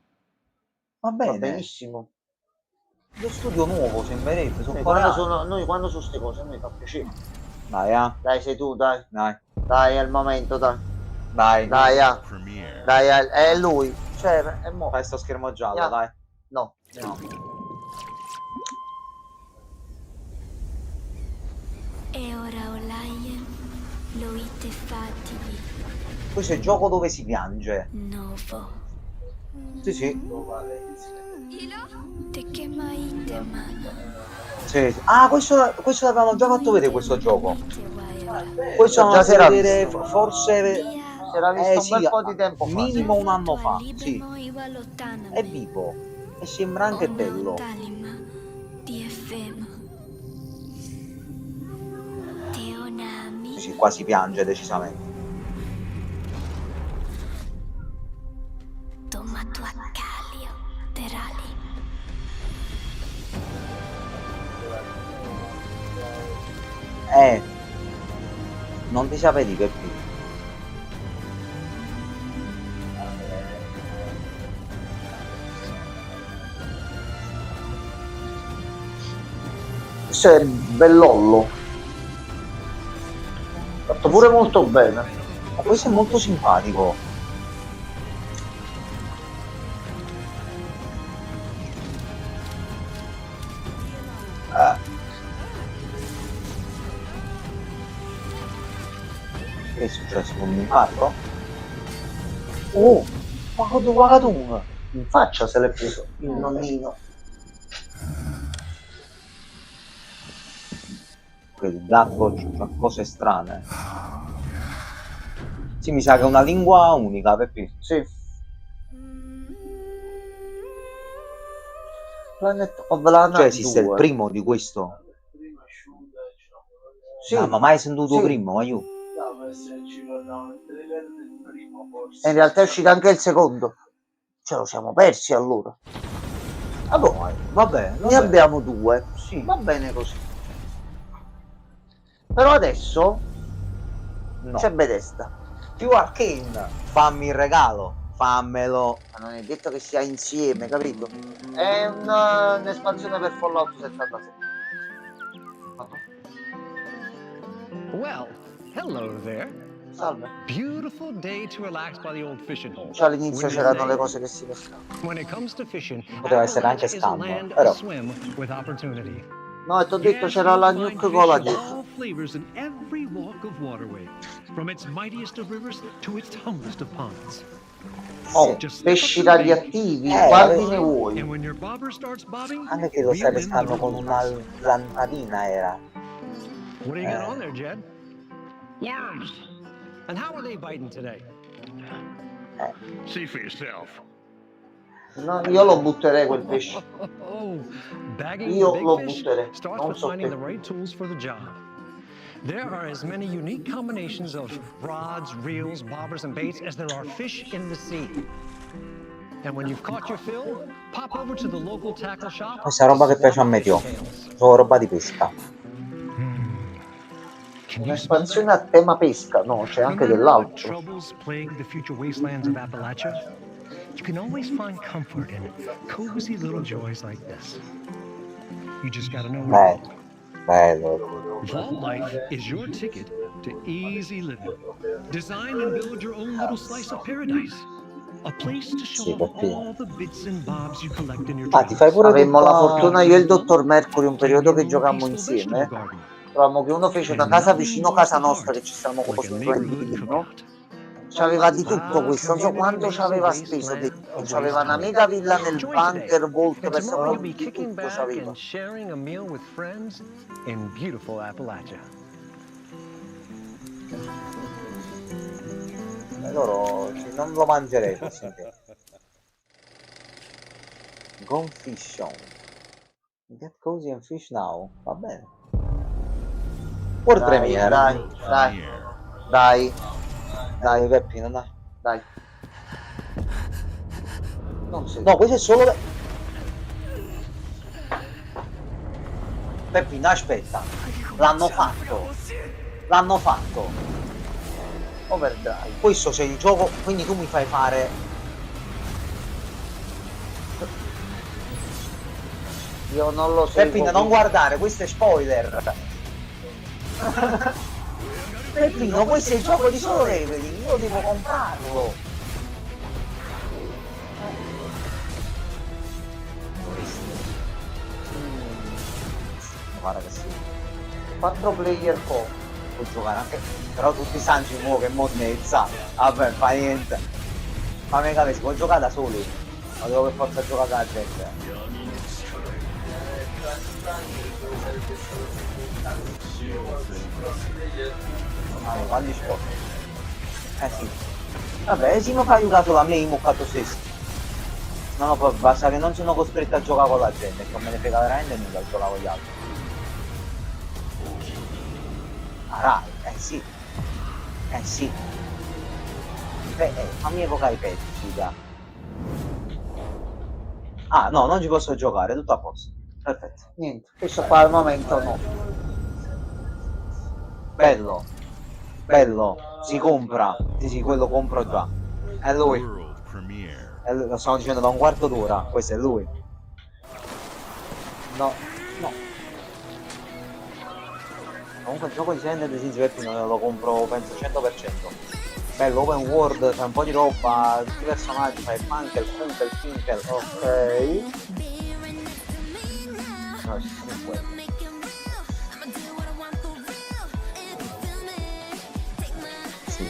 va Va bene. benissimo. Lo studio nuovo sembrerebbe, sono Noi quando sono ste cose, a noi fa piacere. Dai, Dai, sei tu, dai. dai, Dai, è il momento, dai. dai, Dai, dai, è lui. Cioè, è mo. fai sto schermo giallo, Yeah. dai. No. No. E ora Olaien lo ite fativi Questo è il gioco dove si piange. novo. Sì, sì. Te che maite mano. Sì, sì. Ah, questo l'avevamo già fatto vedere questo gioco. Questo Già si era vedere visto. forse Si era visto sì, un bel po' di tempo fa. minimo un anno fa. Sì, è vivo e sembra anche bello. Talima di Efemo. Teonami. Sì, qua si piange decisamente. Tomato a Calio. Terali. Non ti saprei dire più. Questo è bellollo. Fatto pure molto bene. Ma questo è molto simpatico. Che è successo con un infarto? Oh, Wagatung! In faccia se l'è preso il nonnino. Quel gatto fa cose strane. Sì, mi sa che è una lingua unica, Peppi. Sì. Planet of Lana Cioè esiste 2. il primo di questo? Sì. No, ma mai sentito Sì. primo, ma io. E in realtà è uscito anche il secondo. Ce lo siamo persi allora. Vabbè, Ne abbiamo due. Sì. Va bene così. Però adesso No. c'è Bethesda. Più Arcane, fammi il regalo, fammelo. Ma non è detto che sia insieme, capito? È un'espansione per Fallout 76. Well, hello there. Salve. Beautiful day to relax by the old fishing hole. Già all'inizio Wouldn't you c'erano say? le cose che si pescavano. When it comes to fishing, Poteva essere anche Appalachia is a scambo, land però. of swim with opportunity. No, e ti ho detto c'era la Nuke Cola dietro. All flavors in every walk of waterway, from its mightiest of rivers to its humblest of ponds. Oh, pesci radioattivi, quanti ne vuoi? And when your bobber starts bobbing, Anche che lo reel stai in the pescando con una lampadina era. What do you got on there, Jed? Worms. And how are they biting today? See for yourself. No, io lo butterei quel pesce. Bagging Io the lo big fish butterei, starts non with so finding te. the right tools for the job. There are as many unique combinations of rods, reels, bobbers, and baits as there are fish in the sea. And when you've caught your fill, pop over to the local tackle shop. Questa è roba che piace a me, Tio. Solo roba di pesca. Un'espansione a tema pesca, no, c'è anche dell'altro. Troubles plague the future wastelands of Appalachia. You can always find comfort in cozy little joys like this. You just gotta know where. Bello. Vault Life is your ticket to easy living. Design and build your own little slice of paradise. A place to show off all the bits and bobs you collect in your Ah, ti fai pure Avemmo la tutta- fortuna io e il dottor Mercury un periodo che giocammo insieme. Trovammo che uno fece una casa vicino a casa nostra che ci stavamo costruendo, no? C'aveva di tutto questo, non so quanto ci aveva speso dentro. C'aveva una mega villa nel bunker Volt per sapere di tutto c'aveva. Sharing a meal with friends in beautiful Appalachia. Loro non lo mangerei così. Gone fish on. Get cozy and fish now. Va bene. World Dai, Premiere. Dai. Dai, Peppino, dai. Dai. Non sei. No, questo è solo... Peppino, aspetta. L'hanno fatto. L'hanno fatto. Overdrive. Questo c'è il gioco, quindi tu mi fai fare... Io non lo so. Peppino, non guardare, questo è spoiler. Peppino, questo è il gioco di solo leveling, io devo comprarlo. Guarda che sì. 4 player co. Puoi giocare anche. Però tutti sanno mo che monnezza. Vabbè, fa niente. Fammi capire, si può giocare da soli. Ma devo per forza giocare con la gente. Ah, quando sport. Sì. Vabbè, se mi fai giocare solo a me, io mi ho fatto stesso. No, no, poi basta che non sono costretto a giocare con la gente, che non me ne frega veramente nulla di giocare con gli altri. Ah, Rai, sì. Sì. Fammi evocare i pezzi, figa. Ah, no, non ci posso giocare, tutto a posto. Perfetto. Niente, questo qua al momento no. Bello. Bello. Si compra. Sì, quello compro già. È lui. Lo stavo dicendo da un quarto d'ora. Questo è lui. No. Comunque il gioco di Silent Hill Peppino lo compro penso 100%. Bello, open world, c'è un po' di roba, tutti i personaggi, fai il punk, il punk, il finkel, ok. No, ci sono quelli. Sì.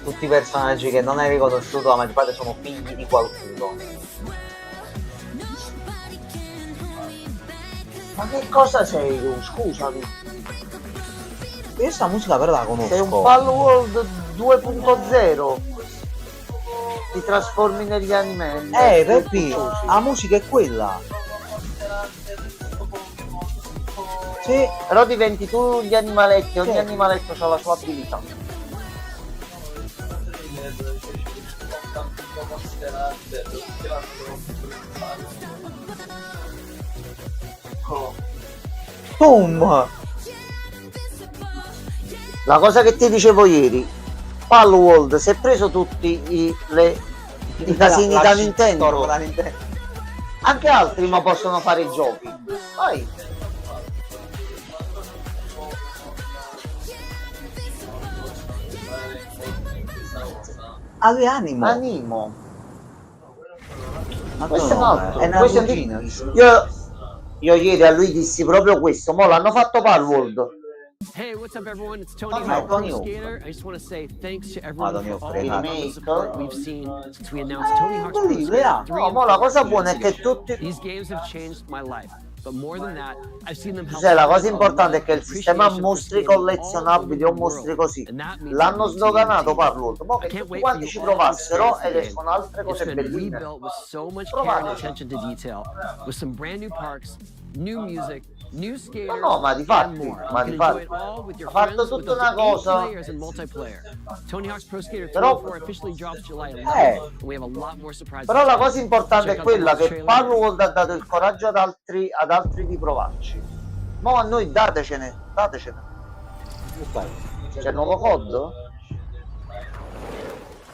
Tutti i personaggi che non hai riconosciuto, la maggior parte sono figli di qualcuno. Ma che cosa sei tu? Scusami. Io sta musica però la conosco. Sei un Palworld 2.0. Ti trasformi negli anime. Peppi, la musica è quella. Sì. Però diventi tu gli animaletti, ogni animaletto ha la sua abilità. Tom! La cosa che ti dicevo ieri, Palworld si è preso tutti i casini da Nintendo. Anche altri ma possono fare i giochi. Vai. Animo. Ma questo è un altro. Questo è io ieri a lui dissi proprio questo. Mo l'hanno fatto Palworld. Hey, what's up, everyone? It's Tony Hawk Pro Skater. I just want to say thanks to everyone for all the love and support we've seen since we announced Tony Hawk's Pro Skater 3 No, mo la cosa buona è che tutti These games have changed my life. But more than that, I've seen them help. Cioè, la cosa importante è che il sistema mostri collezionabili o mostri così l'hanno sdoganato Palworld, ma che tutti quanti ci provassero ed escono altre cose belline. With so much care and attention to detail, with some brand new parks, new music, new skaters, ma di fatti, ma di fatti, ha fatto tutta una cosa. Tony Hawk's Pro Skater 3 officially drops July 11th, and we have a lot more surprises. Però la cosa importante è quella che Palworld ha dato il coraggio ad altri di provarci. Mo a noi datecene. C'è il nuovo COD?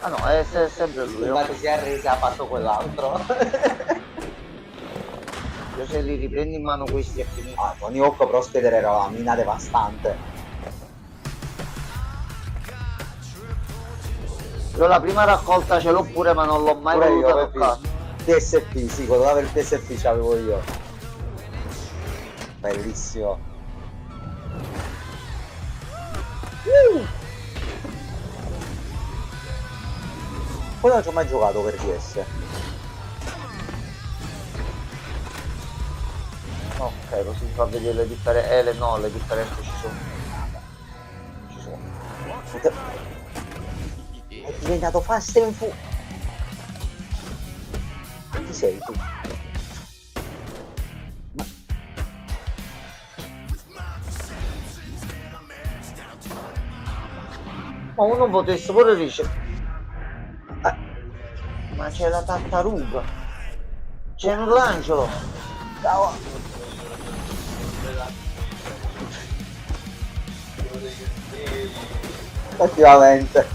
Ah no, è sempre lui. Infatti si è arreso e ha fatto quell'altro. Io se li riprendi in mano questi è finito. Ah, Tony Hawk Pro Skater era una mina devastante. Io la prima raccolta ce l'ho pure, ma non l'ho mai voluta toccare. PSP, sì, quello là per il PSP c'avevo io. Bellissimo. Poi non ci ho mai giocato per DS. Ok, così fa vedere le differenze. Le differenze ci sono. È diventato Fast and Furious. Chi sei tu? Ma uno potesse pure ricevere. Ma c'è la tartaruga. C'è un angelo. Effettivamente.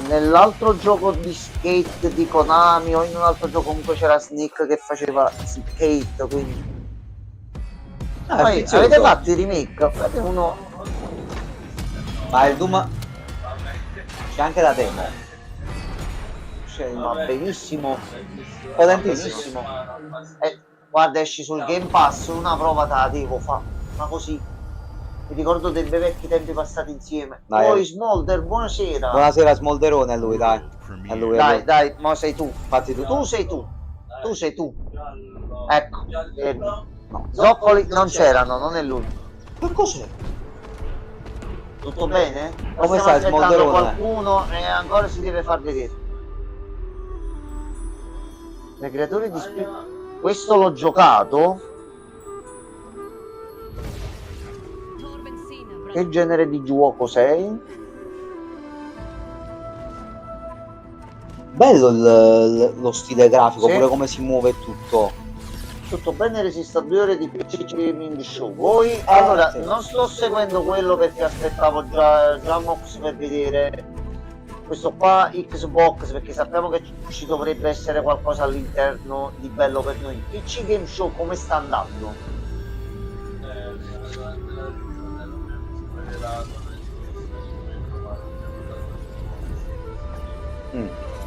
Nell'altro gioco di skate di Konami o in un altro gioco comunque c'era Sneak che faceva skate, quindi poi avete fatto i remake, fate uno. Ma il Doom c'è anche la demo. Ma benissimo, potentissimo. Guarda, esci sul Game Pass, una prova te la devo fare, ma così mi ricordo dei bei vecchi tempi passati insieme. Dai. Poi Smolder, buonasera. Buonasera Smolderone, a lui, dai. A lui, dai, ma sei tu. Infatti tu sei tu. Ecco. No, zoccoli non c'erano, non è lui. Che cos'è? Tutto bene? Come stiamo stai, aspettando Smolderone? qualcuno e ancora si deve far vedere. Le creature di questo l'ho giocato. Che genere di gioco sei? Bello lo stile grafico, sì. Pure come si muove tutto. Tutto bene, resiste a 2 ore di PC Gaming Show. Voi allora sì. Non sto seguendo quello perché aspettavo già Mox per vedere questo qua Xbox, perché sappiamo che ci dovrebbe essere qualcosa all'interno di bello per noi. PC Game Show come sta andando?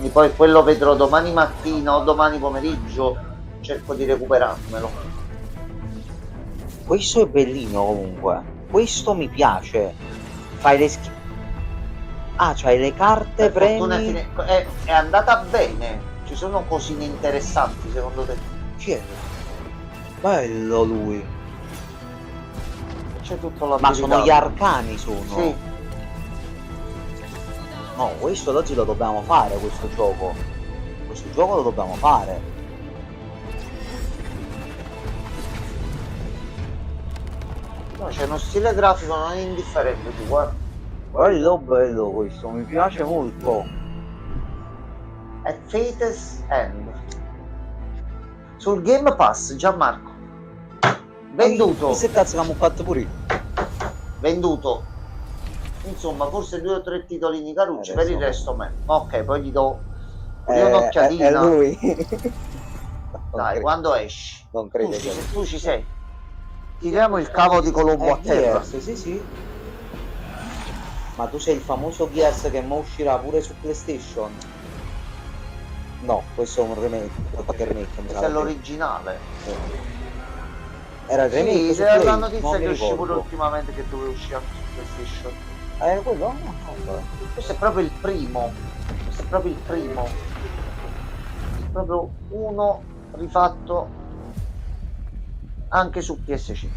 E poi quello vedrò domani mattina o domani pomeriggio, cerco di recuperarmelo. Questo è bellino comunque, questo mi piace. Fai le c'hai le carte premi. È andata bene, ci sono cosine interessanti secondo te? Chi è? Bello lui. C'è tutto la Ma sono gli arcani sono. Sì. No, questo oggi lo dobbiamo fare, questo gioco. Questo gioco lo dobbiamo fare. No, c'è uno stile grafico non indifferente, tu guarda. Bello questo, mi piace molto. È Fate's End. Sul Game Pass, Gianmarco. Venduto. Se cazzo l'abbiamo fatto pure io. Venduto. Insomma, forse 2 o 3 titolini carucci, per il resto me. Ok, poi gli do un'occhiatina. È lui. Dai, quando esci? Non credo che tu ci sei. Tiriamo il cavo di Colombo a terra. Sì. Ma tu sei il famoso Gears che mo uscirà pure su PlayStation? No, questo è un remake. Questo è l'originale. Sì. Era il remake. Sì, c'era la notizia che uscì pure ultimamente che doveva uscire anche su PlayStation. Quello? No. Questo è proprio il primo. Proprio uno rifatto anche su PS5.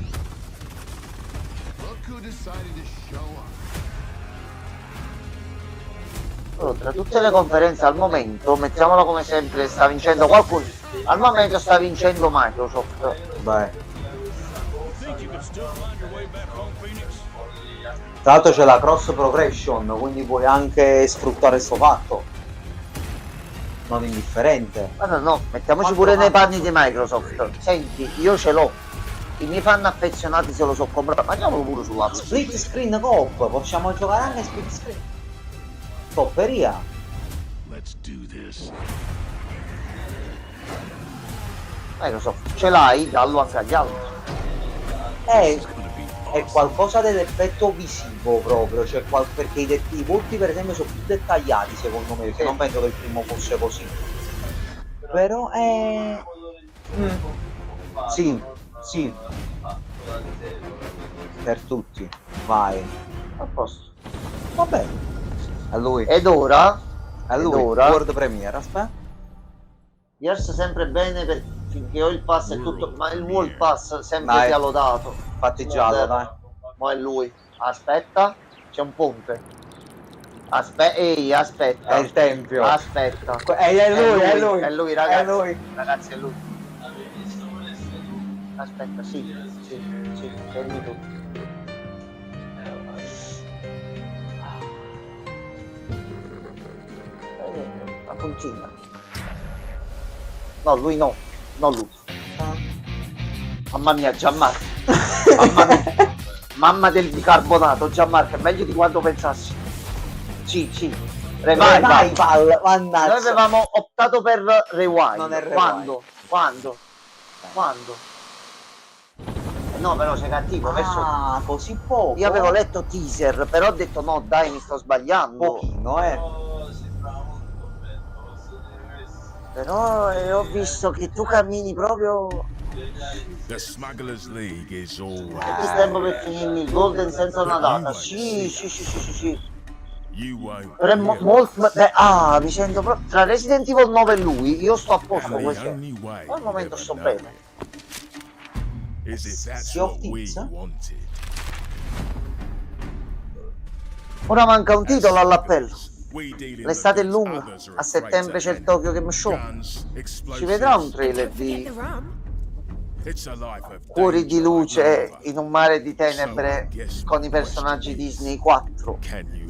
Allora, tra tutte le conferenze al momento, mettiamola come sempre, sta vincendo qualcuno. Al momento sta vincendo Microsoft. Beh. Tra l'altro c'è la cross progression, quindi puoi anche sfruttare questo fatto. Non indifferente. Ma no, mettiamoci pure nei panni di Microsoft. Senti, io ce l'ho. I miei fan affezionati se lo so comprare. Mandiamolo pure sulla Split screen coop, possiamo giocare anche split screen. Copperia. Microsoft, ce l'hai, dallo anche agli altri. È qualcosa dell'effetto visivo proprio, cioè perché i volti per esempio sono più dettagliati secondo me, perché non penso che il primo fosse così. Però è... Sì. Per tutti, vai. A posto. Va bene. A lui. Ed ora? A lui. World Premiere, aspetta. Gears sempre bene finché ho il pass e tutto, ma il World Pass sempre ti ha lodato. Fatti giallo, dai. Ma è lui. Aspetta, c'è un ponte. Aspetta. È il tempio. Aspetta. È lui, ragazzi. È lui. Ragazzi, è lui. Aspetta, sì, fermi tutti. La puncina. No, lui no, non lui. Mamma mia, Gianmarco. Mamma del bicarbonato, Gianmarco, è meglio di quanto pensassi. Sì. Revival, mannaggia. Noi avevamo optato per Rewind. Non è Rewind. Quando? No, però sei cattivo. Così poco. Io avevo letto teaser, però ho detto no, dai, mi sto sbagliando. Pochino, Però ho visto che tu cammini proprio. The Smugglers League is all Che tempo per finirmi il Golden senza una data. Sì. Però è molto. Mi sento proprio. Tra Resident Evil 9 e lui, io sto a posto con questo. Al momento sto bene. Si ottizza? Ora manca un titolo all'appello. L'estate è lunga, a settembre c'è il Tokyo Game Show. Ci vedrà un trailer di Cuori di luce in un mare di tenebre con i personaggi Disney 4.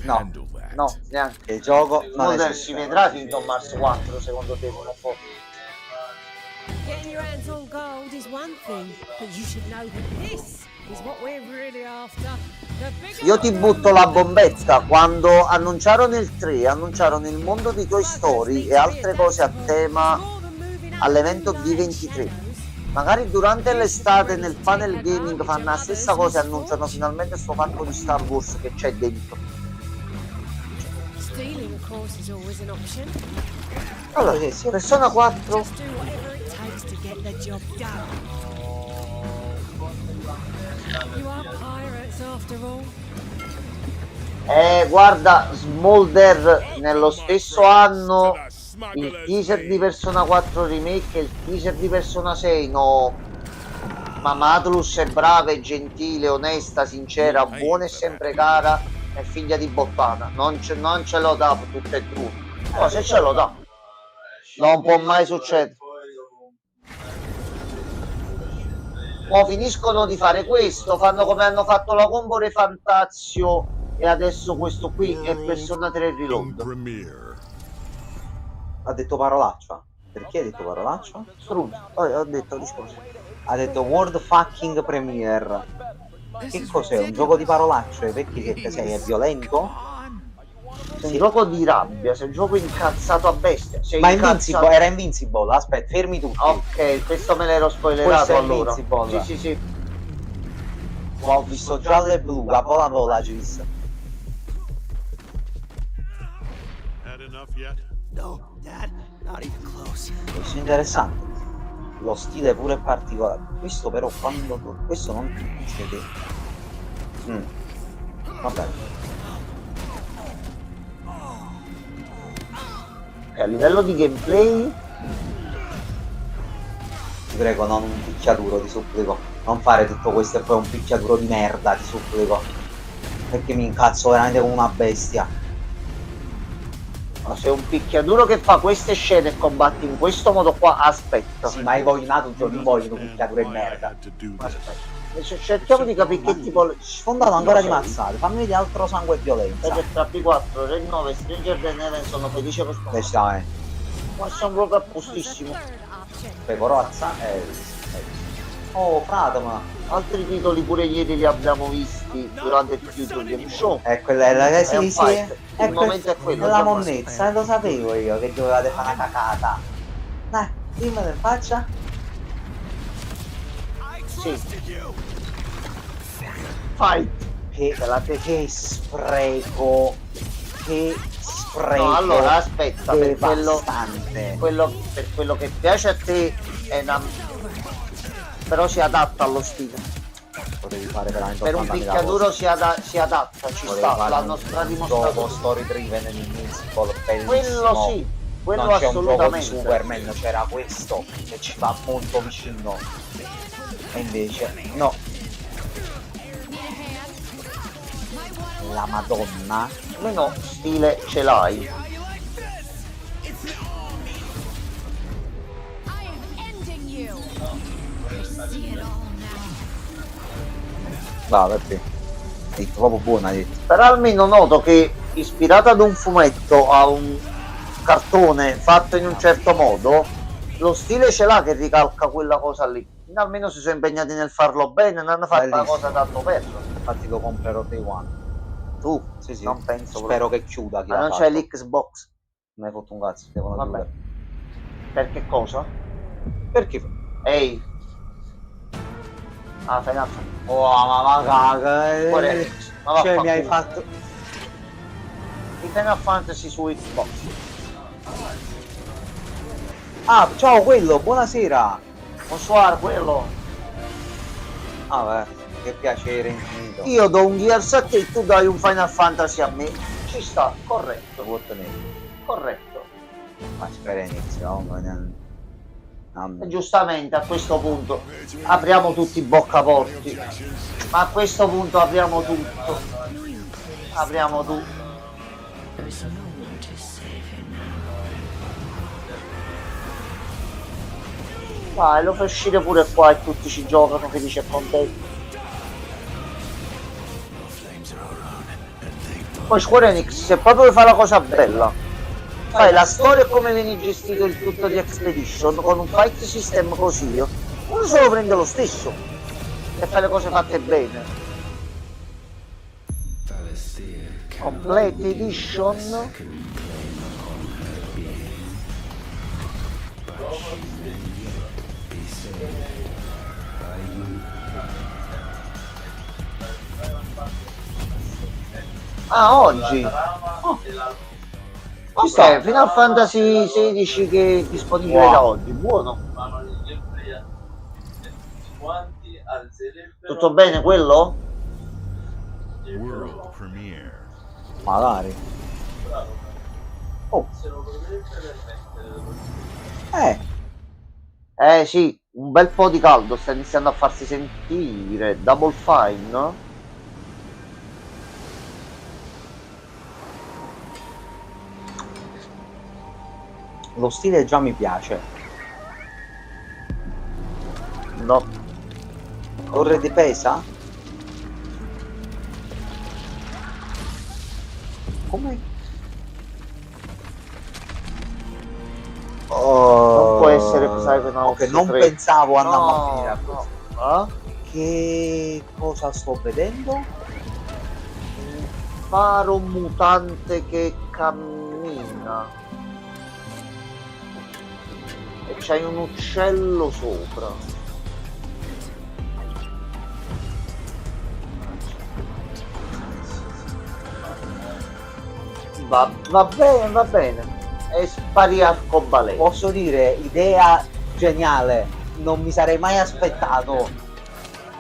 No, neanche. Il gioco non si vedrà Kingdom Hearts 4 secondo te come po'? Getting your hands on gold is one thing, but you should know that this is what we're really after. Io ti butto la bombetta. Quando annunciarono il 3, annunciarono il mondo di Toy Story e altre cose a tema all'evento D23. Magari durante l'estate nel panel gaming fanno la stessa cosa e annunciano finalmente sto fatto di Star Wars che c'è dentro. Allora, Persona 4 guarda, Smolder nello stesso anno il teaser di Persona 4 Remake e il teaser di Persona 6, no, ma Atlus è brava, è gentile, onesta, sincera, buona e sempre cara, è figlia di bottana, non ce lo dà tutte e due, no, se ce lo dà non può mai succedere. Mo finiscono di fare questo, fanno come hanno fatto la Compore Fantazio e adesso questo qui è Persona 3 Reload. Ha detto parolaccia? Perché ha detto parolaccia? Ho detto risposta. Ha detto World Fucking Premiere. Che cos'è? Un gioco di parolacce? Perché che sei? È violento? Sei un gioco di rabbia, sei un gioco incazzato a bestia. Ma era Invincible, aspetta, fermi tutti. Ok, questo me l'ero spoilerato allora. Sì. Ho visto giallo e blu, a vola Gis. No, Dad, not even close. Questo è interessante. Lo stile pure è particolare. Questo però questo non ti dice che. Va bene. A livello di gameplay ti prego, non un picchiaduro, ti supplico. Non fare tutto questo e poi un picchiaduro di merda, ti supplico. Perché mi incazzo veramente come una bestia. Ma se un picchiaduro che fa queste scene e combatti in questo modo qua, aspetta. Sì, ma io voglio nato un giorno, voglio un picchiaduro di merda. Aspetta. Cerchiamo di capire che tipo... Sfondato ancora di mazzate, fammi vedere altro sangue e violenza. Perché tra P4, Red 9, Stranger than Heaven sono felice per questo. Ma sono proprio a postissimo. Pecorozza oh, Pratama. Altri titoli pure ieri li abbiamo visti durante il YouTube Game Show. Quella è la sì, sì. Il momento è quello. È la monnezza, lo sapevo io che dovevate fare una cacata. Dai, dimmelo in faccia. Sì. Fight. Che spreco. Che spreco. No, allora aspetta, per quello che piace a te è una... però si adatta allo stile. Potevi fare veramente per un picchiaduro si adatta, ci sta, l'hanno dimostrato. Story driven in Invincible, bellissimo. Quello sì, quello non c'è assolutamente. Un gioco di Superman, c'era questo che ci va molto vicino. E invece no. La Madonna. Almeno stile ce l'hai. Va, perché? È proprio buona. Però almeno noto che ispirata ad un fumetto, a un cartone fatto in un certo modo, lo stile ce l'ha che ricalca quella cosa lì. Almeno si sono impegnati nel farlo bene, non hanno fatto una cosa tanto perso. Infatti lo comprerò Day One. Tu? Sì, sì. Non penso. Spero che chiuda. Ma non c'è l'Xbox. Non hai fatto un cazzo, devono chiudere. Per che cosa? Perché? Ehi. Ah, Final Fantasy. Oh, ma caga. Cioè mi hai fatto... Il Final Fantasy su Xbox. Ah, ciao quello, buonasera. Bonsoir, quello. Ah, beh, che piacere infinito. Io do un Gears a te e tu dai un Final Fantasy a me. Ci sta, corretto. Corretto. Ma spera inizio, e giustamente a questo punto apriamo tutti i boccaporti. Ma a questo punto apriamo tutto. Apriamo tutto. Vai, lo fai uscire pure qua e tutti ci giocano felici e contenti. Poi Square Enix, se proprio vuoi fare la cosa bella, fai la storia e come viene gestito il tutto di Expedition con un fight system così, uno se lo prende lo stesso e fai le cose fatte bene. Complete Edition. Ah, oggi? Oh. Ok, Final Fantasy 16 che è disponibile da oggi, buono. Tutto bene quello? World premiere. Magari. Oh. Sì, un bel po' di caldo sta iniziando a farsi sentire. Double Fine, no? Lo stile già mi piace. No. Torre di pesa? Come? Non può essere Psychonauts che non 3. pensavo andiamo a finire a no. questo. Che cosa sto vedendo? Un faro mutante che cammina. E c'hai un uccello sopra. Va bene, va bene. E spari arcobaleno. Posso dire, idea geniale. Non mi sarei mai aspettato.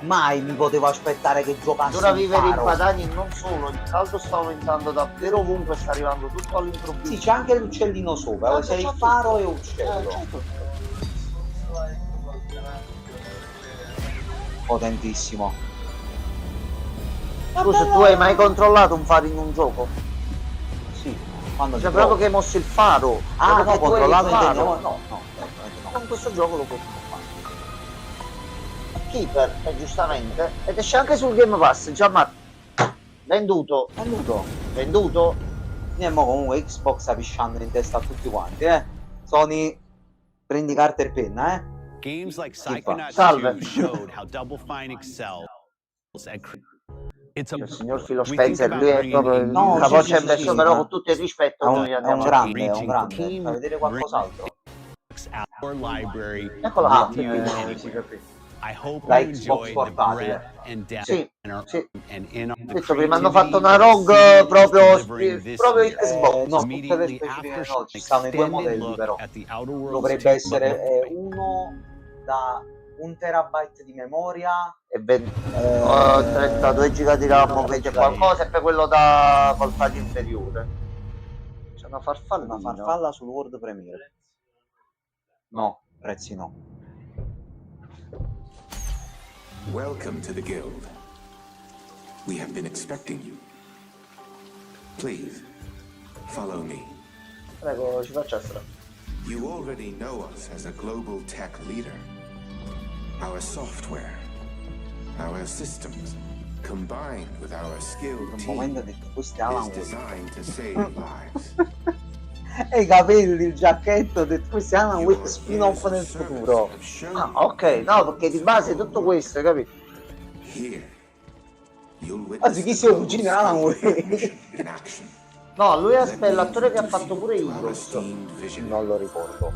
Mai mi potevo aspettare che giocassi Ora un vivere in faro. Padania non solo, il caldo sta aumentando davvero ovunque, sta arrivando tutto all'improvviso. Sì, c'è anche l'uccellino sopra, c'è il faro e uccello. potentissimo. Scusa, tu hai mai controllato un faro in un gioco? Sì, quando Cioè proprio che hai mosso il faro. Ah, Proprio no, che tu hai controllato il faro. no. Con questo gioco lo puoi fare. Keeper, giustamente. Ed esce anche sul Game Pass, Gianmarco. Venduto. E mo comunque Xbox sta pisciando in testa a tutti quanti, Sony, prendi carta e penna, Games like Psychonauts Salve. 2 showed how Double Fine excels at Il signor Philo Spencer, lui è proprio il capoccia in verso, però con tutto il rispetto noi è andiamo un grande. Fa vedere qualcos'altro. our library. Eccola with you. I hope La you Xbox enjoy the portatile. breadth and depth Sì, in our sì. and in our Detto prima hanno fatto creativity una that ROG Seed proprio is delivering this proprio year. Xbox. No, tutte le Immediately specifiche after no, ci stanno i due extended modelli look però. at the Outer Worlds Dovrebbe 2, essere but uno da 1 terabyte di memoria E 32 giga di RAM, 20 qualcosa, e per quello da col taglio inferiore. C'è una farfalla sul World Premiere. No, prezzi no. Welcome to the Guild. We have been expecting you. Please, follow me. Prego, ci faccia strada. You already know us as a global tech leader. Our software, our systems, combined with our skilled team, is designed to save lives. E i capelli, il giacchetto, ho detto questi hanno un spin-off nel futuro. Ah, ok, no, perché di base tutto questo, capito? Anzi, chi si è Alan Wake? No, lui è l'attore che ha fatto pure Heroes. Non lo ricordo.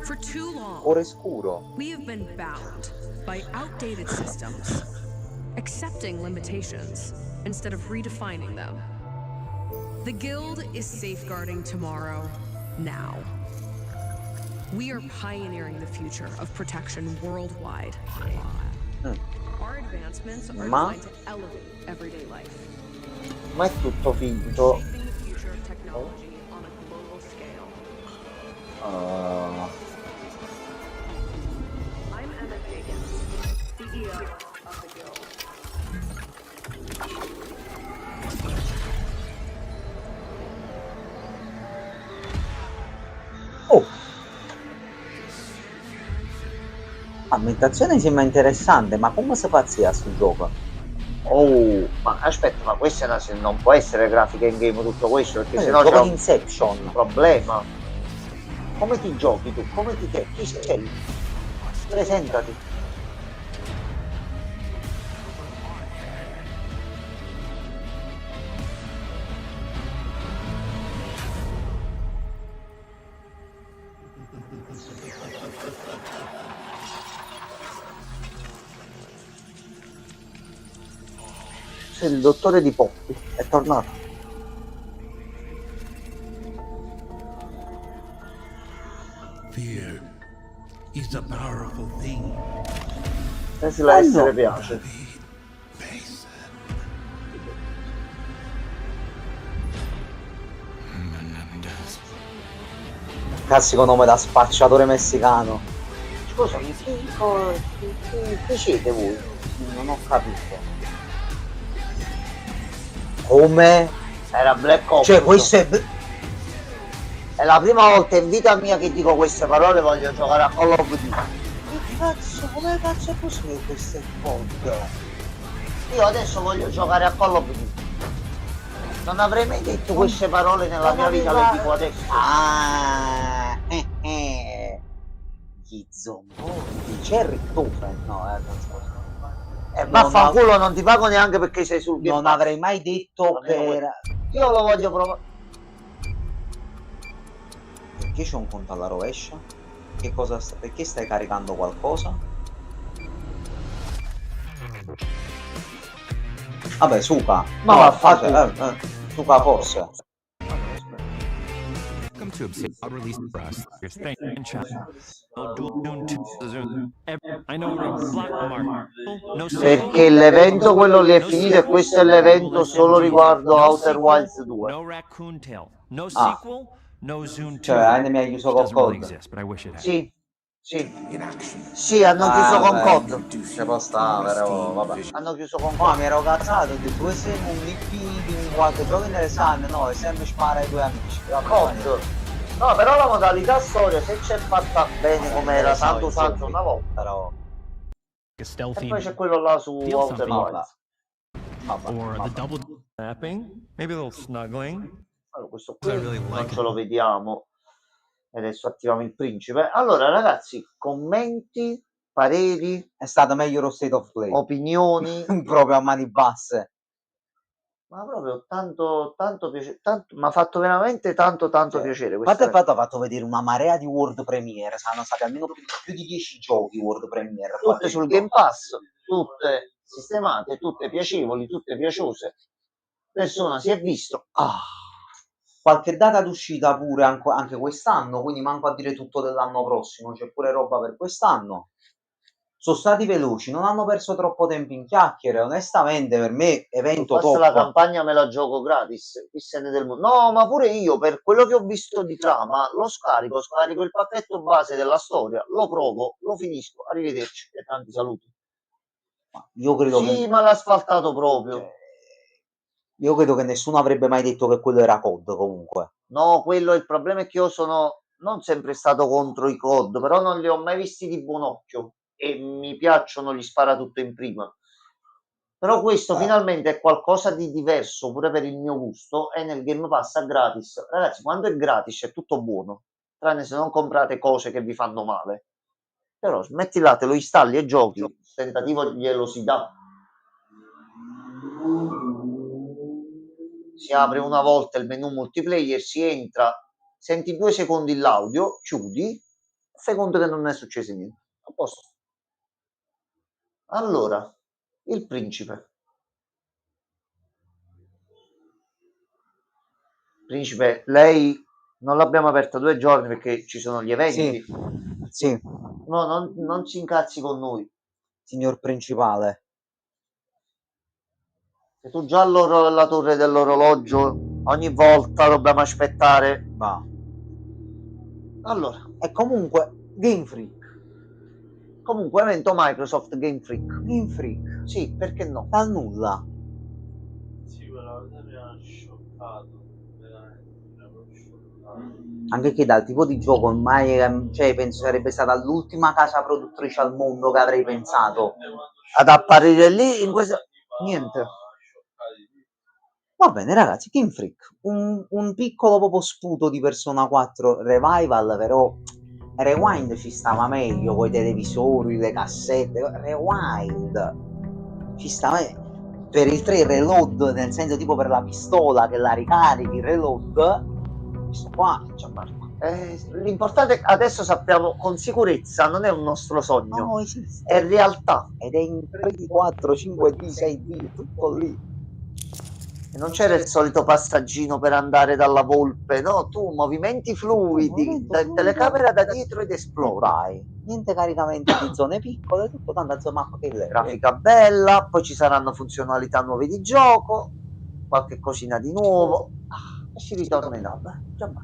For too long, Ore scuro. we have been bound by outdated systems, accepting limitations instead of redefining them. The Guild is safeguarding tomorrow, now. We are pioneering the future of protection worldwide. Our advancements are designed to elevate everyday life. Ma è tutto finto. Shaping the future of technology on a global scale. I'm Emma Jagan, CEO of the Guild. Ambientazione sembra interessante, ma come si pazzia sul gioco? Oh, ma aspetta, ma questa non può essere grafica in game tutto questo, perché sennò c'è un Inception. problema. Come ti giochi tu? Come ti chi sei? Presentati. Sei il dottore di Poppy, è tornato. Fear is a powerful thing. Tesla essere piace. Classico nome da spacciatore messicano. Scusa, chi siete voi? Non ho capito. Come? Era Black Ops. Cioè, questo è la prima volta in vita mia che dico queste parole, voglio giocare a Call of Duty. Che cazzo, come cazzo è possibile questo pod? Io adesso voglio giocare a Call of Duty. Non avrei mai detto queste parole nella mia vita, le dico adesso. Gli zomboni, Cherry Tofen, no, non so. Vaffanculo, non ti pago neanche perché sei sul Game Non Pass. avrei mai detto che era... Io lo voglio provare. Perché c'è un conto alla rovescia? Che cosa perché stai caricando qualcosa? Vabbè, Suka. Ma va, Suka forse. Welcome to Obsidian Release Press. Your thing in chat. I know we're black mark. No Perché l'evento quello lì è finito e questo è l'evento solo riguardo Outer Wilds 2. No Raccoon Tail. No sequel. No Zune 2. Cioè, Enemy ha chiuso con Doesn't really COD. exist, but I wish it had. Sì, sì, hanno chiuso con COD. Ci può stare, però, vabbè. Hanno chiuso con Ma COD. mi ero cazzato, ho detto, se un IP di qualche gioco interessante, no, è sempre spara ai tuoi amici. COD. No, però la modalità storia, se c'è fatta bene come era tanto una volta. A stealthy E poi c'è quello là su Feel Outer something. Wilds. or the double snapping, maybe a little snuggling. Allora, questo I qui really non like ce lo vediamo. E adesso attiviamo il principe. Allora, ragazzi, commenti, pareri, È stato meglio lo State of Play. opinioni. Proprio a mani basse. Ma proprio tanto piacere, mi ha fatto veramente tanto piacere A parte questo. il fatto ha fatto vedere una marea di World Premiere, saranno stati almeno più di 10 giochi World Premiere. Tutte sul Game Pass, tutte sistemate, tutte piacevoli, tutte piaciose. Nessuna si è visto. Qualche data d'uscita pure anche quest'anno, quindi manco a dire tutto dell'anno prossimo, c'è pure roba per quest'anno. Sono stati veloci, non hanno perso troppo tempo in chiacchiere, onestamente per me evento Forse top. la campagna me la gioco gratis, chi se ne del mondo. No, ma pure io, per quello che ho visto di trama, lo scarico il pacchetto base della storia, lo provo, lo finisco, arrivederci e tanti saluti. Io credo Sì, che ma l'ha asfaltato proprio. io credo che nessuno avrebbe mai detto che quello era COD comunque. No, il problema è che io sono non sempre stato contro i COD, però non li ho mai visti di buon occhio e mi piacciono gli spara tutto in prima. Però questo finalmente è qualcosa di diverso pure per il mio gusto e nel Game Pass è gratis. Ragazzi, quando è gratis è tutto buono, tranne se non comprate cose che vi fanno male. Però smetti là, te lo installi e giochi, il tentativo glielo si dà. Si apre una volta il menu multiplayer, si entra, senti 2 secondi l'audio, chiudi, fai conto che non è successo niente. A posto. Allora, il principe. Principe, lei non l'abbiamo aperta 2 giorni perché ci sono gli eventi. Sì, No, non si incazzi con noi. signor principale. Se tu già la torre dell'orologio ogni volta dobbiamo aspettare. Va. Allora, E comunque Game Freak. comunque evento Microsoft Game Freak. Game Freak. Sì, perché no? Dal nulla. Sì, quella cosa mi ha scioccato. Veramente, mi ha proprio scioccato. Anche che dal tipo di gioco ormai, cioè, penso sarebbe stata l'ultima casa produttrice al mondo che avrei pensato. Ad apparire lì in questo. Niente. Va bene ragazzi, Game Freak, un piccolo proprio sputo di Persona 4 Revival, però Rewind ci stava meglio, con i televisori, le cassette, Rewind ci stava meglio. Per il 3 reload, nel senso tipo per la pistola che la ricarichi, reload, questo qua, L'importante è che adesso sappiamo con sicurezza, non è un nostro sogno, no, esiste. è realtà. Ed è in 3D, 4, 5D, 6D, tutto lì. E non c'era il solito passaggino per andare dalla volpe, no? Tu movimenti fluidi, telecamera da dietro ed esplora. Vai, niente caricamento di zone piccole, tutto tanto zona che le Grafica bella, poi ci saranno funzionalità nuove di gioco, qualche cosina di nuovo. E si ritorna in hub.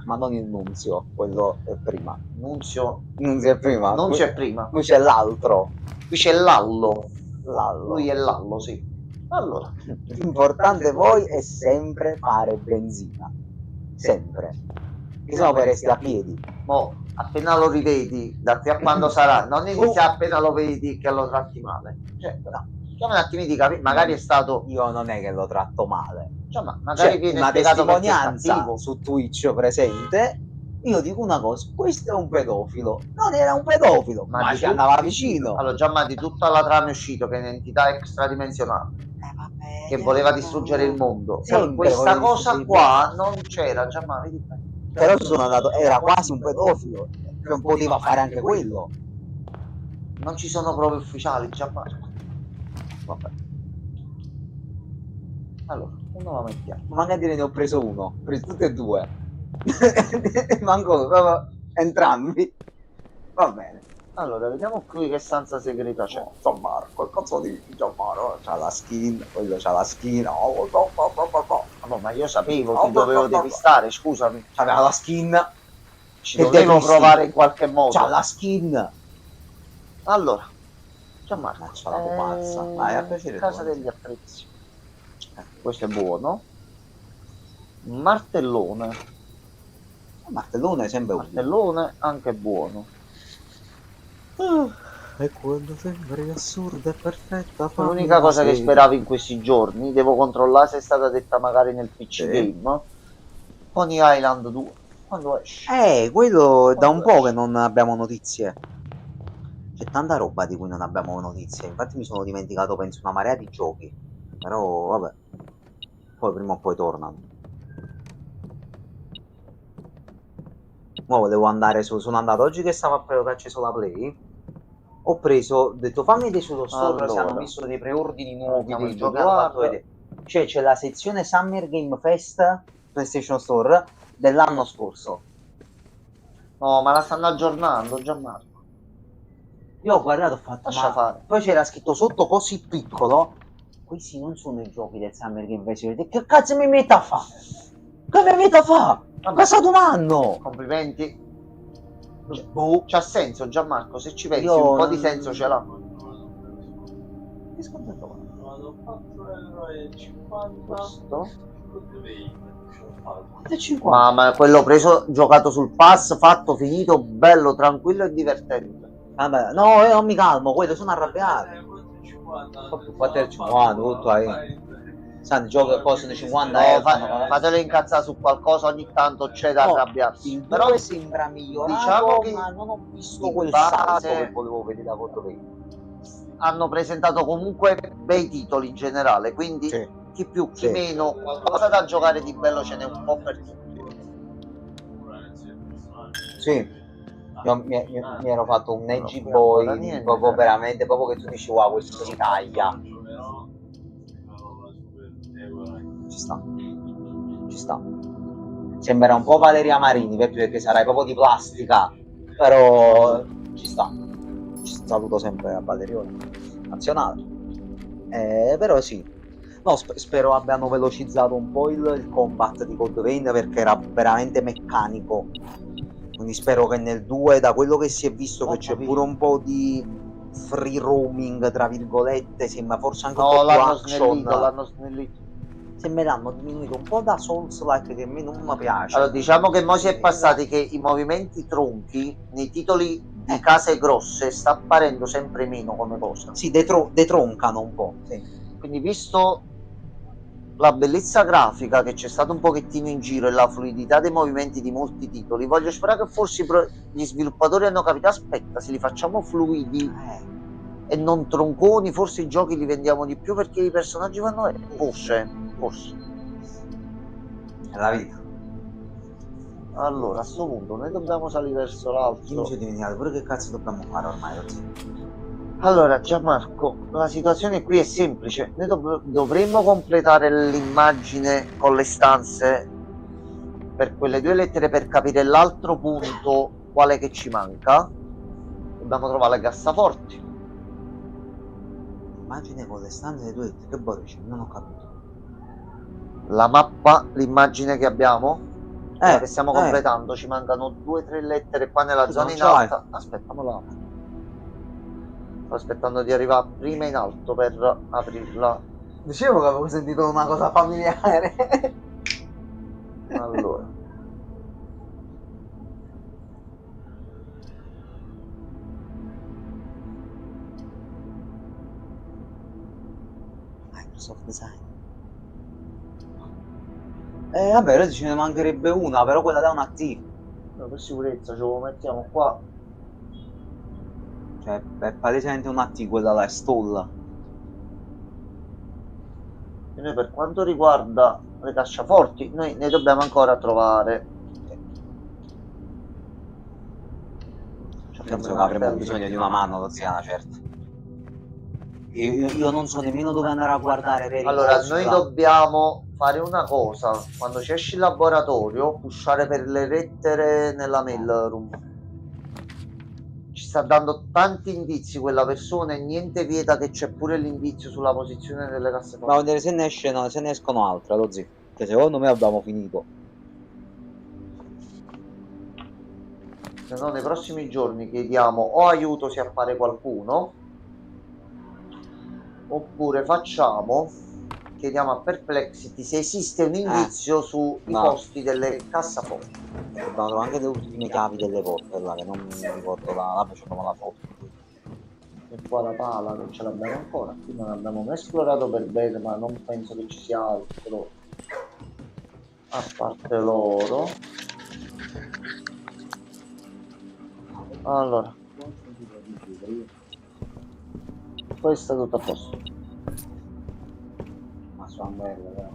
Ma non il Nunzio, quello è prima. Nunzio è prima. Nunzio è prima. Qui c'è l'altro. Qui c'è Lallo. Lallo. Lui è Lallo, sì. Allora, l'importante poi è sempre fare benzina. Sempre. Che sennò poi resti a piedi. Mo, appena lo rivedi, da qui a quando sarà, non inizia appena lo vedi che lo tratti male. Cioè, no. Un attimo di capire, magari è stato. Io non è che lo tratto male. Cioè, ma magari viene una spiegato testimonianza su Twitch presente. Io dico una cosa, questo è un pedofilo. Non era un pedofilo, ma ci andava vicino. Allora, già ma di tutta la trama è uscito che è un'entità extradimensionale che voleva distruggere il mondo. Questa cosa qua non c'era, già ma vedi. Però sono andato, era quasi un pedofilo, non poteva fare anche quello. Non ci sono prove ufficiali, già ma. Vabbè. Allora, uno la mettiamo. Ma magari ne ho preso uno, ho preso tutti e due. Manco proprio entrambi. Va bene. Allora, vediamo qui che stanza segreta c'è. Gianmarco, il cazzo di Gianmarco, c'ha la skin, quello c'ha la skin. No, ma io sapevo, ti dovevo depistare, scusami. C'aveva la skin. Ci dovevo provare in qualche modo. C'ha la skin. Allora, Gianmarco, c'ha la pupazza. Vai a piacere. Casa degli attrezzi. Questo è buono. Martellone. Martellone è sempre utile. Martellone anche buono. E quando sembri assurda e perfetta. L'unica cosa che speravo in questi giorni, devo controllare se è stata detta magari nel PC Game, Pony Island 2. Quando esce? Quello da un po' che non abbiamo notizie. C'è tanta roba di cui non abbiamo notizie. Infatti mi sono dimenticato, penso, una marea di giochi. Però vabbè. Poi prima o poi tornano. Mo volevo andare su. Sono andato oggi che stavo appena che ho acceso la Play. Ho preso, ho detto fammi vedere sullo store se hanno messo dei preordini nuovi dei giochi. Cioè c'è la sezione Summer Game Fest PlayStation Store dell'anno scorso. No, ma la stanno aggiornando, Gianmarco. Io ho guardato, ho fatto, lascia fare. Poi c'era scritto sotto così piccolo: questi non sono i giochi del Summer Game Fest. Che cazzo mi metto a fa? Che mi metto a fa? È passato un anno. Complimenti. C'ha senso, Gianmarco, se ci pensi Io un po' di senso ce l'ha. Questo? Ma quello preso, giocato sul pass, fatto, finito, bello, tranquillo e divertente. Vabbè, no, non mi calmo, quello sono arrabbiato. 4,50, tutto aí. Santi, gioco che costano 50 euro. Fatelo incazzare su qualcosa, ogni tanto c'è da arrabbiarsi. Però sembra migliorato, diciamo che ma non ho visto quel salto che volevo vedere da Codovei. Hanno presentato comunque bei titoli in generale, quindi chi più chi meno, qualcosa da giocare di bello ce n'è un po' per tutti. Sì, io mi ero fatto un Edgy Boy, proprio veramente, proprio che tu dici wow, questo si taglia. Ci sta, ci sta. Sembra un po' Valeria Marini perché sarai proprio di plastica, però ci sta. Saluto sempre a Valerione nazionale. Però sì, no, spero abbiano velocizzato un po' il combat di Code Vein perché era veramente meccanico. Quindi spero che nel 2, da quello che si è visto, che c'è pure un po' di free roaming tra virgolette, sembra forse anche un po' più action. L'hanno snellito. Se me l'hanno diminuito un po' da Souls-like, che a me non mi piace. Allora, diciamo che mo si è passati che i movimenti tronchi nei titoli di case grosse sta apparendo sempre meno come cosa. Sì, detroncano un po'. Sì. Quindi visto la bellezza grafica che c'è stato un pochettino in giro e la fluidità dei movimenti di molti titoli, voglio sperare che forse gli sviluppatori hanno capito, aspetta, se li facciamo fluidi e non tronconi, forse i giochi li vendiamo di più perché i personaggi vanno forse è la vita. Allora a sto punto noi dobbiamo salire verso l'alto. Io mi sono dimenticato pure che cazzo dobbiamo fare ormai. Allora Gianmarco, la situazione qui è semplice, noi dovremmo completare l'immagine con le stanze per quelle 2 lettere per capire l'altro punto quale che ci manca. Dobbiamo trovare le cassaforti. Immagine con le stanze delle 2 lettere, che bodice, non ho capito. La mappa, l'immagine che abbiamo, che stiamo completando, ci mancano 2-3 lettere qua nella zona in alta. Aspettiamola. Sto aspettando di arrivare prima in alto per aprirla. Dicevo che avevo sentito una cosa familiare. Allora. Microsoft Design. Vabbè, adesso ce ne mancherebbe una, però quella da un AT. No, per sicurezza ce lo mettiamo qua. Cioè, è palesemente un AT quella là, è stall. E noi per quanto riguarda le cassaforti, noi ne dobbiamo ancora trovare. Penso che avremo bisogno di una mano, Loziana, certo. Io non so nemmeno dove andare a guardare per allora noi dobbiamo fare una cosa: quando ci esce il laboratorio pushare per le lettere nella mail room. Ci sta dando tanti indizi quella persona e niente vieta che c'è pure l'indizio sulla posizione delle casse forti. Ma vedere se ne esce, no, se ne escono altre, lo zio. Che secondo me abbiamo finito. Se no nei prossimi giorni chiediamo o aiuto se appare qualcuno, oppure chiediamo a Perplexity se esiste un indizio sui posti delle cassaforti. Dobbiamo trovare anche le ultime chiavi delle porte là, che non mi ricordo là facciamo la foto. E qua la pala non ce l'abbiamo ancora, qui non abbiamo mai esplorato per bene, ma non penso che ci sia altro a parte loro. Allora, questo è tutto a posto. Ma sono bella,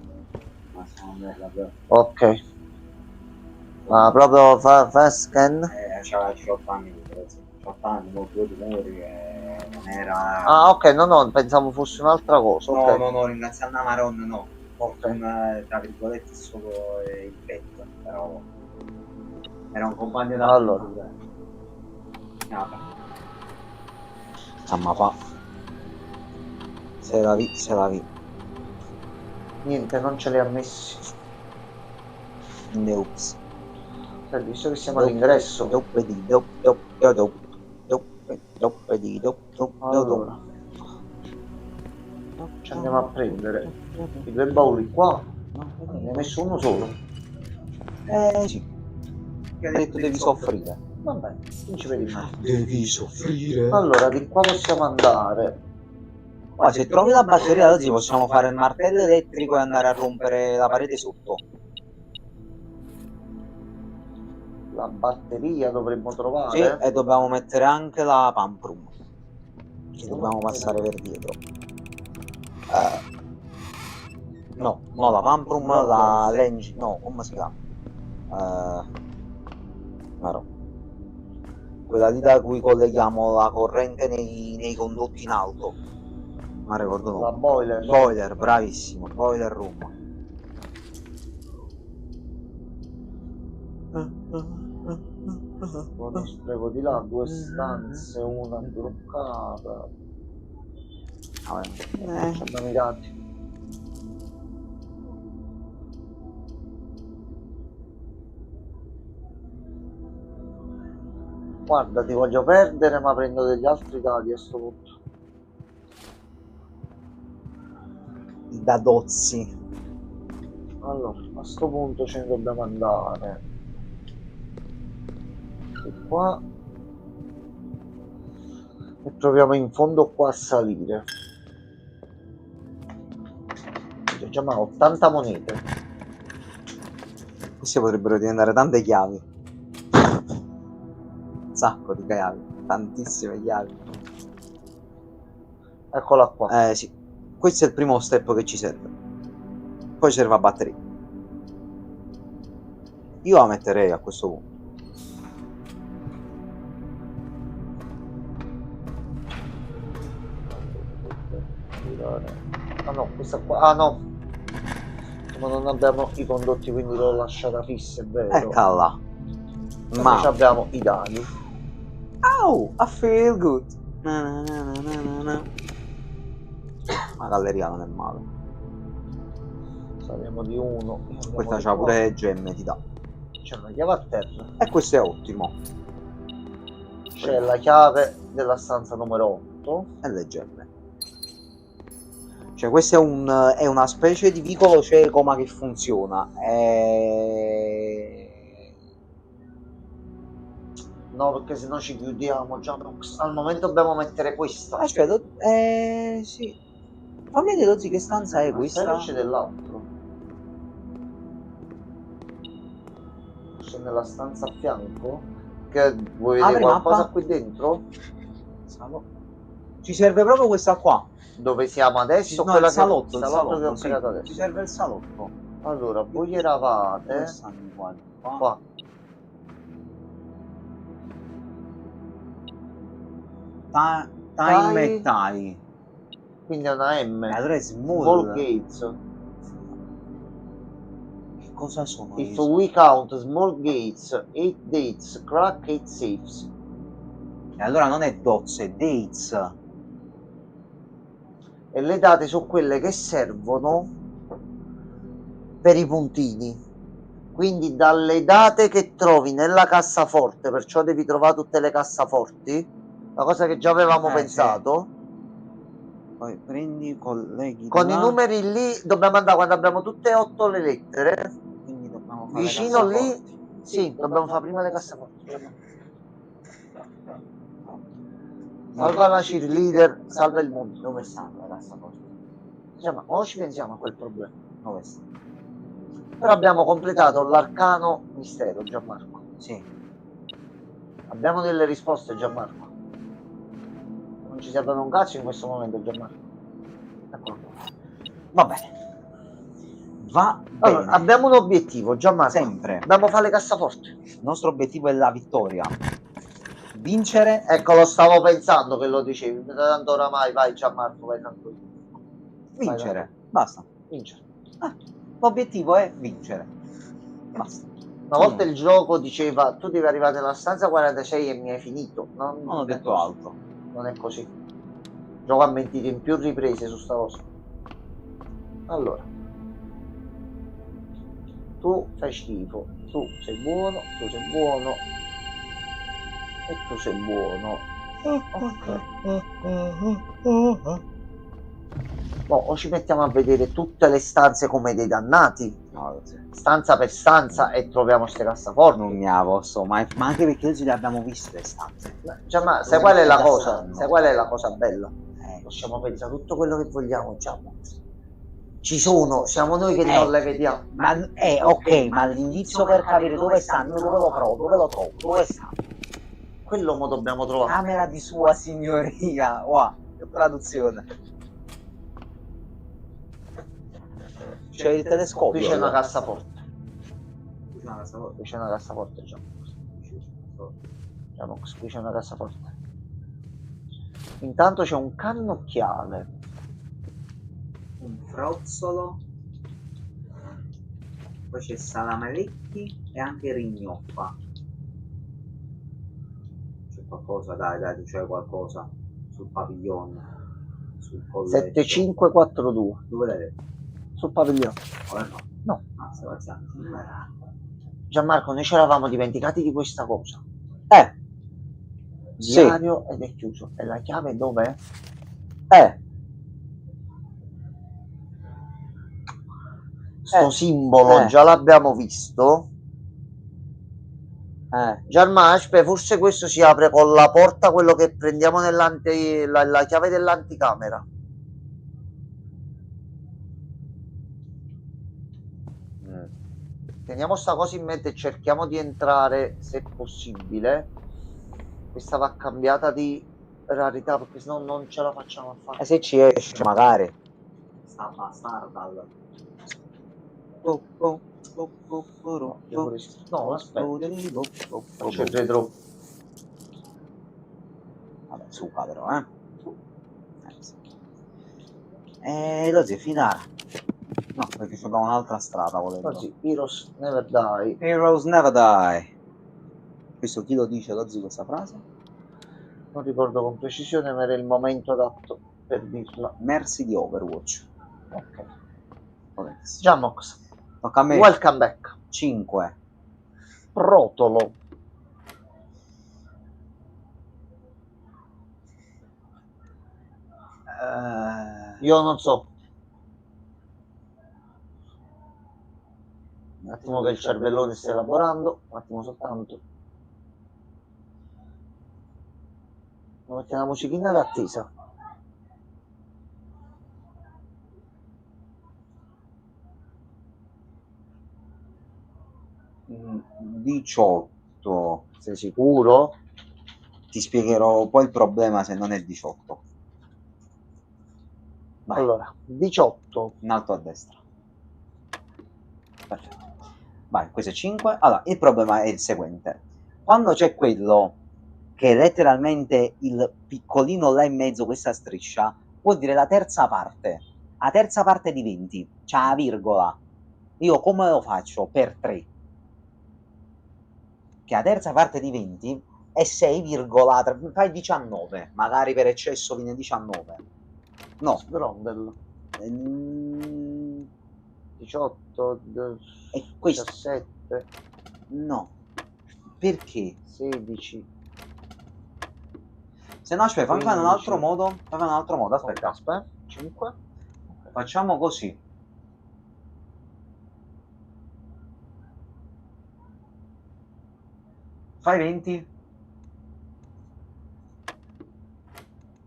però. Ok, ma proprio fa scan? C'aveva 18 anni, 18 anni, con 2 tumori, non era... Ah ok, no, pensavo fosse un'altra cosa. No, Okay. no, ringraziando a Maron no. Okay. Tra virgolette solo il petto, però... Era un compagno da... Allora. Insomma fa. Se la vi. Niente, non ce li ha messi. Ups. Visto che siamo all'ingresso. Allora. Ci andiamo a prendere i 2 bauli qua. Ne hai messo uno solo? Sì. Che hai detto devi soffrire. Vabbè, non ci vedi mai. Devi soffrire. Allora, di qua possiamo andare. Ma se trovi la batteria oggi possiamo fare il martello elettrico e andare a rompere la parete sotto. La batteria dovremmo trovare. Sì, e dobbiamo mettere anche la Pamprum. Che dobbiamo passare per dietro. No, la Pamprum, la Lengine. No, come si chiama? No. Quella lì da cui colleghiamo la corrente nei condotti in alto. Ma ricordo no. La boiler. Boiler, bravissimo. Boiler room. Buono spreco di là, 2 stanze, una bloccata. Ci abbiamo i dati. Guarda, ti voglio perdere, ma prendo degli altri dati a sto punto. Da dozzi. Allora, a sto punto ce ne dobbiamo andare. E qua. E proviamo in fondo qua a salire. Già, ma 80 monete. Queste potrebbero diventare tante chiavi. Un sacco di chiavi. Tantissime chiavi. Eccola qua. Sì. Questo è il primo step che ci serve. Poi serve la batteria. Io la metterei a questo punto. Ah no, questa qua. Ah no. Ma non abbiamo i condotti, quindi l'ho lasciata fissa, è vero. Eccola. Ma abbiamo i dadi. Oh, I feel good. La galleria non è male. Saliamo di 1. Questa c'ha pure gemme, ti dà. C'è una chiave a terra. E questo è ottimo. C'è la chiave della stanza numero 8. E le gemme. Cioè questo è una specie di vicolo cieco ma che funziona. No, perché se no ci chiudiamo. Già, al momento dobbiamo mettere questa. Aspetta, sì. Fammi vedere che stanza è questa. C'è dell'altro. C'è nella stanza a fianco. Che vuoi vedere qualcosa mappa? qui dentro? Ci serve proprio questa qua. Dove siamo adesso? No, quella il salotto, che ho sì. creato adesso. Ci serve il salotto. Allora, voi eravate qua. Time e tie. Quindi è una M. Allora è Small gates. Che cosa sono? If we count small gates, 8 dates, crack 8 safes. E allora non è dots, è dates. E le date sono quelle che servono per i puntini. Quindi dalle date che trovi nella cassaforte, perciò devi trovare tutte le cassaforti, la cosa che già avevamo pensato. Poi prendi, colleghi con i numeri lì dobbiamo andare quando abbiamo tutte e 8 le lettere. Quindi dobbiamo fare Vicino lì, sì, dobbiamo fare prima le cassaforti. Salva la cheerleader, salva il mondo. Dove stanno le cassaforti? Diciamo, ora ci pensiamo a quel problema. Dove stanno? Però abbiamo completato l'arcano mistero, Gianmarco. Sì. Abbiamo delle risposte, Gianmarco. Non ci serve un cazzo in questo momento, Gianmarco. Eccolo qua. Va bene. Va allora, bene. abbiamo un obiettivo, Gianmarco. Sempre. Dobbiamo fare le cassaforti. Il nostro obiettivo è la vittoria. Vincere. Ecco, lo stavo pensando che lo dicevi. Tanto oramai, vai Gianmarco, vai tranquillo. Vincere. Vai. Basta. Vincere. L'obiettivo è vincere. Basta. Una volta il gioco diceva tu devi arrivare nella stanza 46 e mi hai finito. Non ho detto altro. Non è così. Il gioco ha mentito in più riprese su sta cosa. Allora. Tu fai schifo. Tu sei buono. Tu sei buono. E tu sei buono. Ok. O ci mettiamo a vedere tutte le stanze come dei dannati, stanza per stanza, e troviamo queste cassaforti. Non mi posso, ma anche perché oggi le abbiamo viste le stanze. Cioè, ma sai qual è la cosa? Sai qual è la cosa bella? Possiamo pensare tutto quello che vogliamo, già. Ci sono, siamo noi che non le vediamo. Ma ok, ma l'indizio per capire dove stanno, dove lo trovo, dove stanno? Quello mo dobbiamo trovare. Camera di sua signoria. Wow, che traduzione. C'è il telescopio. Qui c'è una cassaforte. Qui c'è una cassaforte. Qui c'è una cassaforte, qui c'è una cassaforte. Intanto c'è un cannocchiale. Un frozzolo. Poi c'è Salamalecchi e anche Rignoppa. C'è qualcosa, dai, c'è qualcosa sul padiglione. Sul colletto. 7542. Dove l'hai detto? Sul padiglione. No. Gianmarco, noi ci eravamo dimenticati di questa cosa. Diario ed è chiuso. E la chiave dov'è? Sto simbolo già l'abbiamo visto. Gianmarco, forse questo si apre con la porta, quello che prendiamo la chiave dell'anticamera. Teniamo sta cosa in mente e cerchiamo di entrare se possibile. Questa va cambiata di rarità perché sennò non ce la facciamo a fare. E se ci esce magari. Sta bastarda. No, aspetta. C'è il retro. Vabbè, suca però, lo zio finale. No, perché c'è un'altra strada volendo. Così, Heroes never die. Heroes never die. Questo chi lo dice, lo zio, questa frase? Non ricordo con precisione, ma era il momento adatto per dirla. Mercy di Overwatch. Ok. Vabbè. Jamox. Tocca a me. Welcome back. 5. Rotolo. Io non so. Un attimo che il cervellone sta elaborando. Un attimo soltanto. Mettiamo la musichina d'attesa. Mm, 18. Sei sicuro? Ti spiegherò poi il problema se non è 18. Vai. Allora, 18. In alto a destra. Perfetto. Vai, questo è 5. Allora, il problema è il seguente. Quando c'è quello che è letteralmente il piccolino là in mezzo, questa striscia, vuol dire la terza parte. La terza parte di 20. C'ha la virgola. Io come lo faccio? Per 3. Che la terza parte di 20 è 6,3. Fai 19. Magari per eccesso viene 19. No. Sgrondel. 18, E questo 17, no. Perché? 16. Se no, aspetta, fammi fare un altro 15. modo. Fammi un altro modo, aspetta. Aspetta, 5. Facciamo così. Fai 20.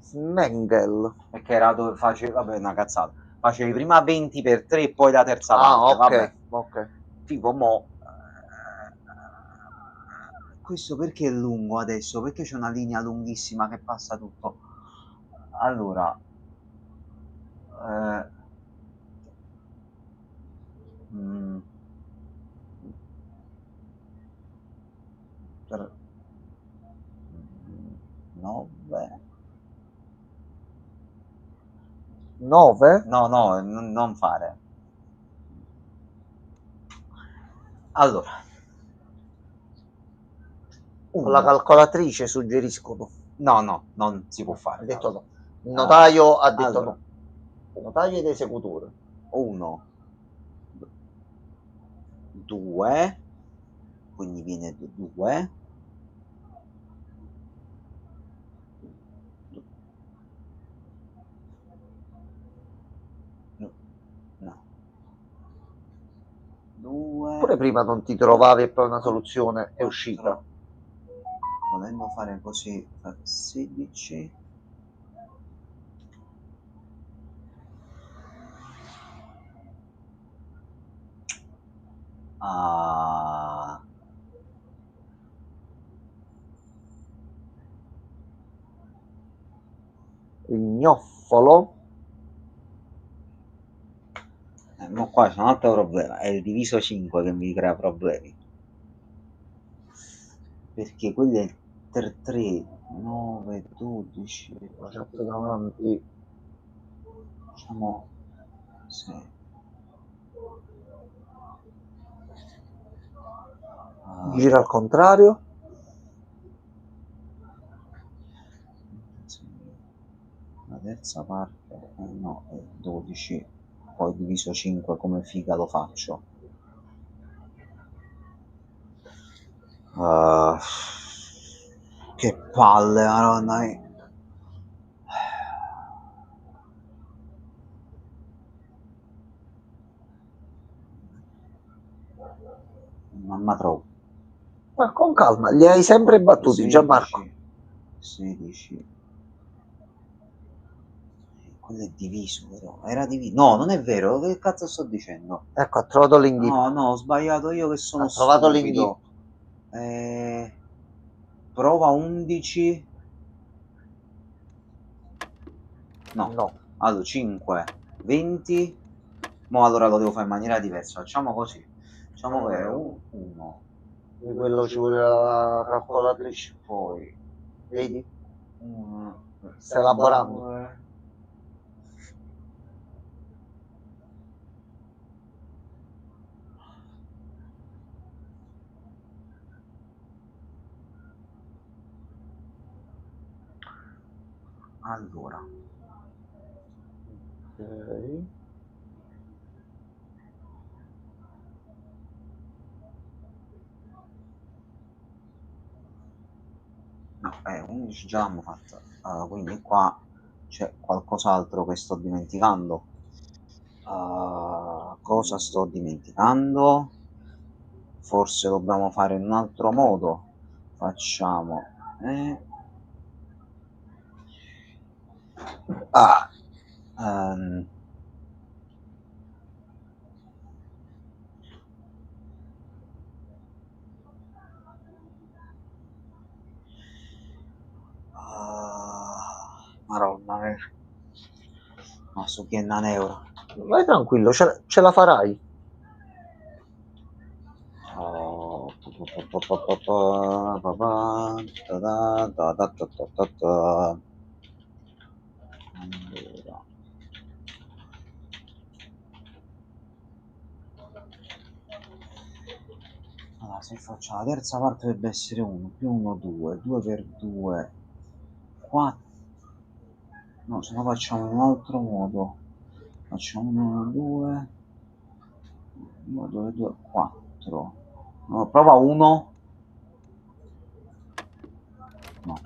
Smengel. Perché era dove facevi, vabbè, una cazzata. Facevi prima 20 per 3 e poi la terza Ah, parte, ok, vabbè. ok. Tipo, mo... Questo perché è lungo adesso? Perché c'è una linea lunghissima che passa tutto? Allora... mm, 9... 9? No, no, non fare. Allora. Con la calcolatrice suggeriscono. No, no, non si può fare. Ha detto no. Il notaio ha detto allora. no. Il notaio ed esecutore. 1, 2, quindi viene 2. No. 2. Pure prima non ti trovavi e poi una soluzione è uscita. Volendo fare così 16. Il gnoffolo. Ma qua c'è un altro problema, è il diviso 5 che mi crea problemi. Perché quello è 3, 9, 12. Lasciate davanti. Facciamo 6. Gira al contrario. La terza parte, no, è 12. Poi diviso 5 come figa lo faccio. Che palle, madonna mia. Mamma troppo. Ma con calma, li hai sempre battuti, 16, Gianmarco. 16. Quello è diviso, però. Era diviso. No, non è vero. Che cazzo sto dicendo? Ecco, ha trovato l'indietro. No, no, ho sbagliato io che sono Ha trovato stupido. Prova 11. No. Allora, 5, 20. Mo' allora lo devo fare in maniera diversa. Facciamo così. Facciamo che è 1. Di quello ci vuole la calcolatrice. Poi. Vedi? 1. Stai elaborando. Allora. Ok. No, 11 già l'abbiamo fatta. Quindi qua c'è qualcos'altro che sto dimenticando. Cosa sto dimenticando? Forse dobbiamo fare in un altro modo. Facciamo. Maronna, ma su che è un euro. Vai tranquillo, ce la farai. Allora, se faccio la terza parte dovrebbe essere 1 più 1, 2, 2 per 2, 4. No, se no facciamo in un altro modo. Facciamo 1, 2. 1, 2, 2, 4. No, prova 1. No.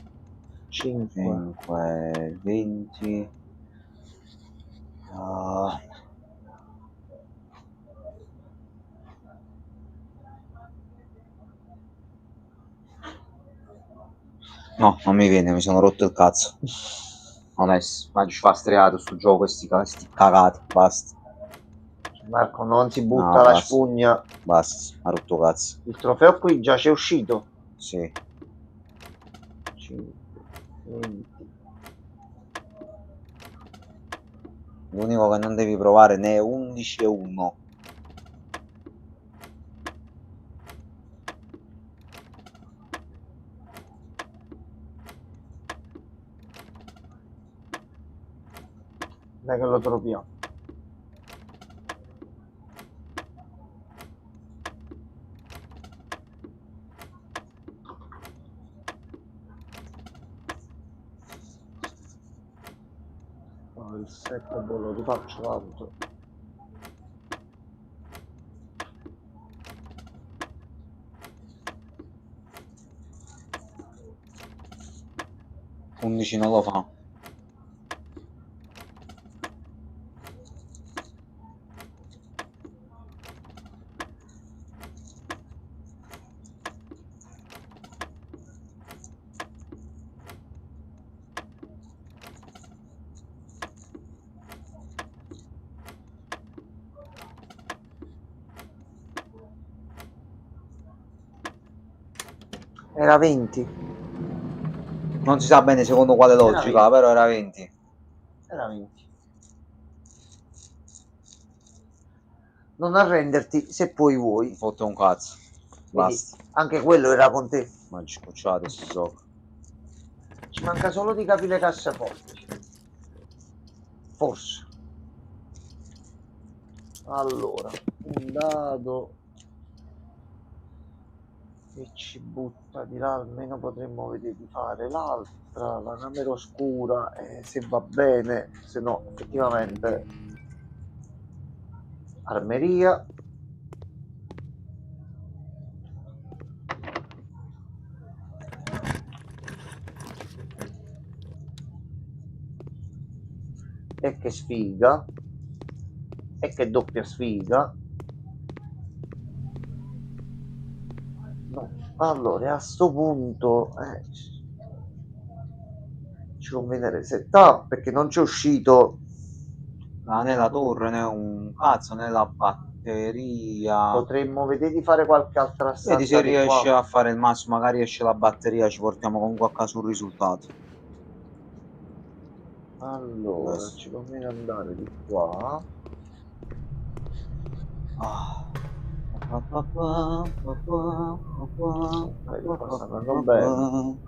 5, 20. No, non mi viene, mi sono rotto il cazzo. Onesto, ma ci fa striato sto gioco, questi cagati, basta. Marco non si butta la spugna. Basta, ha rotto cazzo. Il trofeo qui già c'è uscito? Sì. 5, 20. L'unico che non devi provare ne è 11 e 1. Dai che lo troviamo. Il 7 lo rifaccio l'altro. Undici non lo fa. Era 20. Non si sa bene secondo quale logica, però era 20. Era 20. Non arrenderti se poi vuoi. Fotte un cazzo. Basta. Vedi, anche quello era con te. Ma ci scocciate sto gioco. Ci manca solo di capire le cassaforti. Forse. Allora, un dado che ci butta di là, almeno potremmo vedere di fare l'altra, la camera oscura, se va bene, se no effettivamente armeria. E che sfiga, e che doppia sfiga. No. Allora a sto punto ci conviene resettare perché non c'è uscito né la torre né un cazzo né la batteria. Potremmo vedere di fare qualche altra stanza. Vedi se riesce a fare il massimo, magari esce la batteria, ci portiamo comunque a caso un risultato. Allora ci conviene andare di qua. Sta andando bene.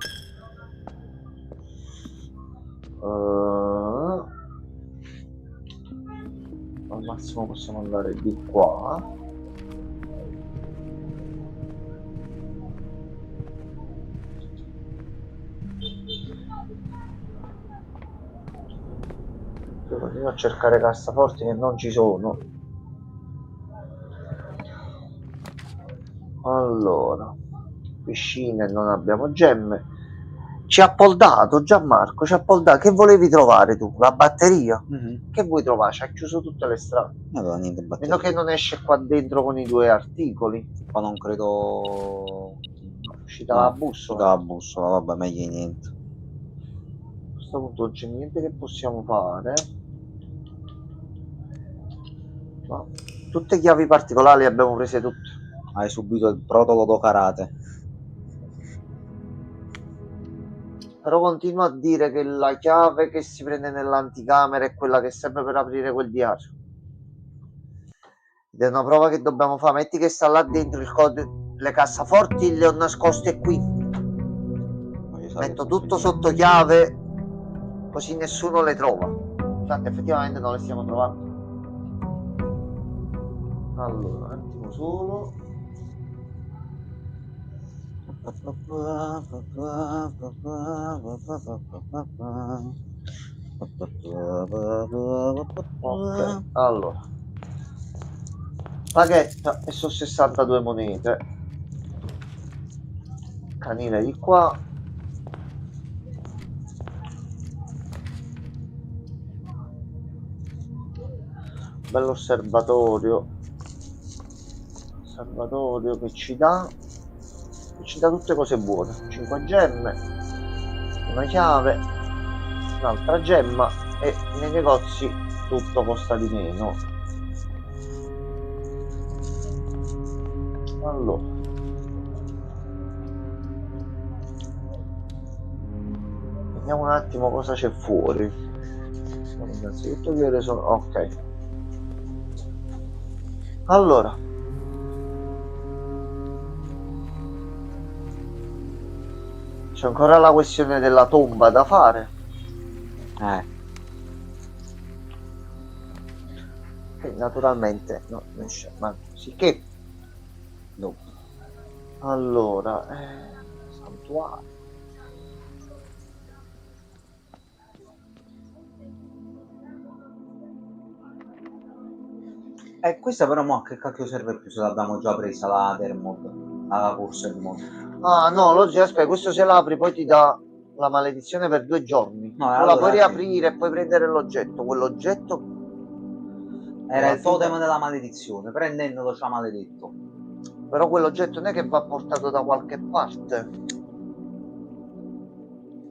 Al massimo possiamo andare di qua. Io continuo a cercare cassaforti che non ci sono. Allora, piscine non abbiamo gemme. Ci ha poldato Gianmarco, ci ha poldato. Che volevi trovare tu? La batteria? Che vuoi trovare? Ci ha chiuso tutte le strade. Meno che non esce qua dentro con i 2 articoli. Ma non credo. Uscita la bussola. La bussola, vabbè, meglio di niente. A questo punto non c'è niente che possiamo fare. No. Tutte chiavi particolari le abbiamo prese tutte. Hai subito il protolodo karate. Però continuo a dire che la chiave che si prende nell'anticamera è quella che serve per aprire quel diario. Ed è una prova che dobbiamo fare. Metti che sta là dentro il codice, le cassaforti le ho nascoste qui. Metto tutto sotto chiave, così nessuno le trova. Infatti effettivamente non le stiamo trovando. Allora, un attimo solo. Ok, allora Paghetta e sono 62 monete. Canile di qua. Bello osservatorio. Osservatorio che ci dà tutte cose buone. 5 gemme, una chiave, un'altra gemma, e nei negozi tutto costa di meno. Allora, vediamo un attimo cosa c'è fuori. Innanzitutto vedere sono ok. Allora, c'è ancora la questione della tomba da fare. E naturalmente no, non c'è, ma sì che no. Allora, santuario. Questa però mo a che cacchio serve più se l'abbiamo già presa la Dermod, la corsa del mondo? Ah no, logico, aspetta, questo se l'apri poi ti dà la maledizione per 2 giorni. No, tu allora la puoi sì. riaprire e puoi prendere l'oggetto. Quell'oggetto era il totem della maledizione, prendendolo ci ha maledetto. Però quell'oggetto non è che va portato da qualche parte.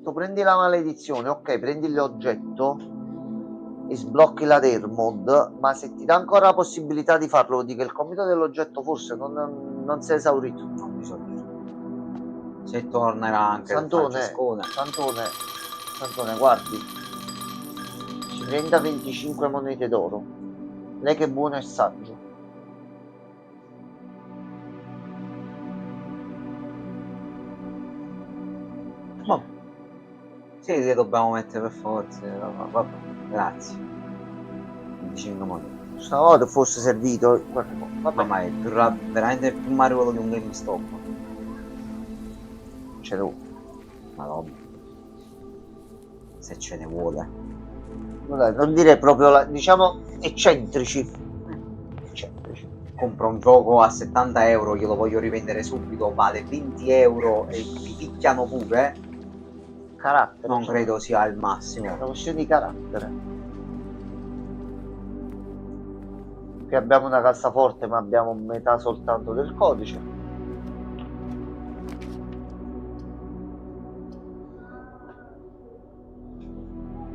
Tu prendi la maledizione, ok, prendi l'oggetto e sblocchi la Dermod, ma se ti dà ancora la possibilità di farlo, vuol dire che il compito dell'oggetto forse non si è esaurito. Non bisogna. Se tornerà anche Santone, guardi, ci prenda 25 monete d'oro. Lei che è buono e saggio. No. Sì, le dobbiamo mettere per forza. Vabbè, grazie. 25 monete. Stavolta fosse servito. Vabbè. Ma è veramente più marivolo di un GameStop. Ce l'ho. Ma no. Se ce ne vuole. Dai, non dire proprio diciamo eccentrici. Compro un gioco a 70 euro, glielo voglio rivendere subito, vale 20 euro e mi picchiano pure. Carattere. Non credo sia il massimo. È una questione di carattere. Qui abbiamo una cassaforte, ma abbiamo metà soltanto del codice.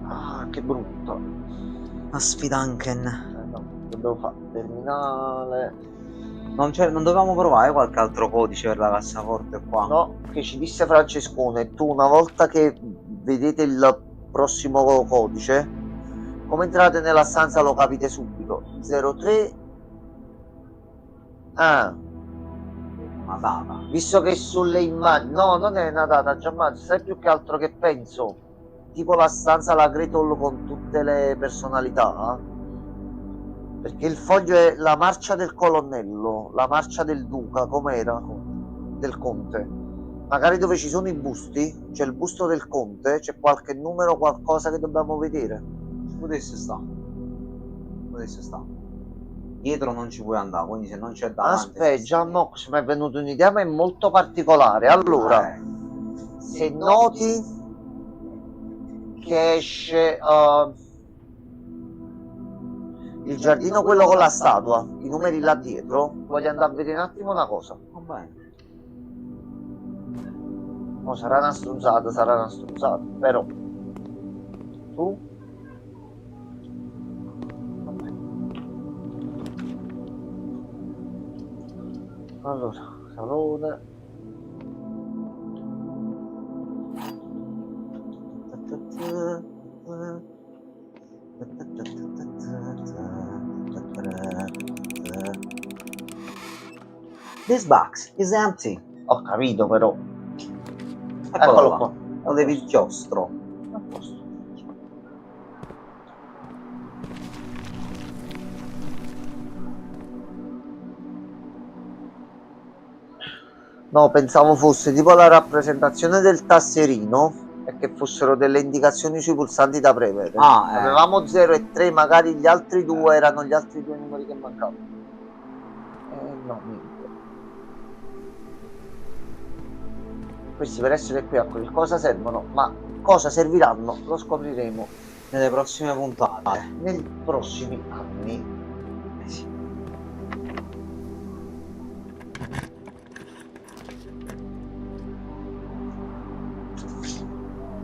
Ah, che brutto. La Sfidanken. No, dobbiamo fare terminale. Non dovevamo provare qualche altro codice per la cassaforte qua? No, che ci disse Francescone, tu una volta che vedete il prossimo codice, come entrate nella stanza lo capite subito. 03. Ah, una data. Visto che sulle immagini, no, non è una data, Gianmarco, sai più che altro che penso, tipo la stanza la Gretol con tutte le personalità, perché il foglio è la marcia del colonnello, la marcia del duca, com'era? Del conte. Magari dove ci sono i busti, c'è il busto del conte, c'è qualche numero, qualcosa che dobbiamo vedere. Potesse sta. Dietro non ci puoi andare, quindi se non c'è davanti... Aspetta, Gianmox, mi è venuta un'idea, ma è molto particolare. Allora, se noti che esce il giardino, quello con la statua, i numeri là dietro, voglio andare a vedere un attimo una cosa. Va bene. Oh, sarà una stronzata, però tu? Allora, salone. This box is empty. Ho capito però. Eccolo qua. Avevi il chiostro. A posto. No, pensavo fosse tipo la rappresentazione del tasserino e che fossero delle indicazioni sui pulsanti da premere. Avevamo 0 e 3, magari gli altri due erano gli altri due numeri che mancavano. No, niente. Questi per essere qui a cosa servono, ma cosa serviranno lo scopriremo nelle prossime puntate, nei prossimi anni. Sì.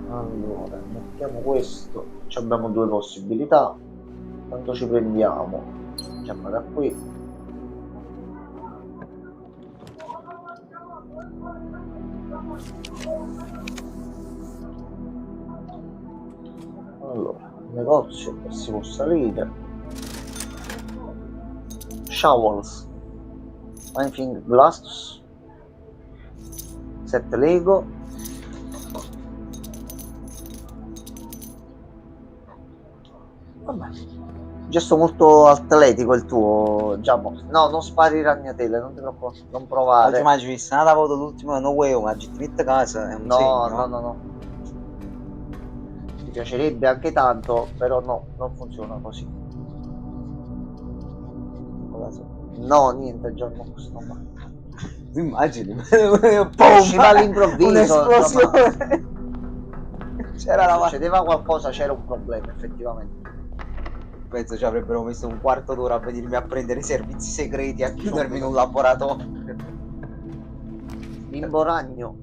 Allora, mettiamo questo, ci abbiamo due possibilità, tanto ci prendiamo, facciamo da qui. Allora, negozio che si può salire, Shovels, Anything Glass, 7 Lego, vabbè, gesto molto atletico il tuo, Giammo. No, non spari ragnatele, non ti preoccupare, non provare. Oggi mi hai visto una foto l'ultimo No Way Home, ti metti a casa, è un segno. No. Mi piacerebbe anche tanto, però no, non funziona così. No, niente, Giorno, questo no. Immagini, usciva all'improvviso, un'esplosione. C'era succedeva qualcosa, c'era un problema effettivamente. Penso ci avrebbero messo un quarto d'ora a venirmi a prendere i servizi segreti, a chiudermi in un laboratorio. Bimbo ragno.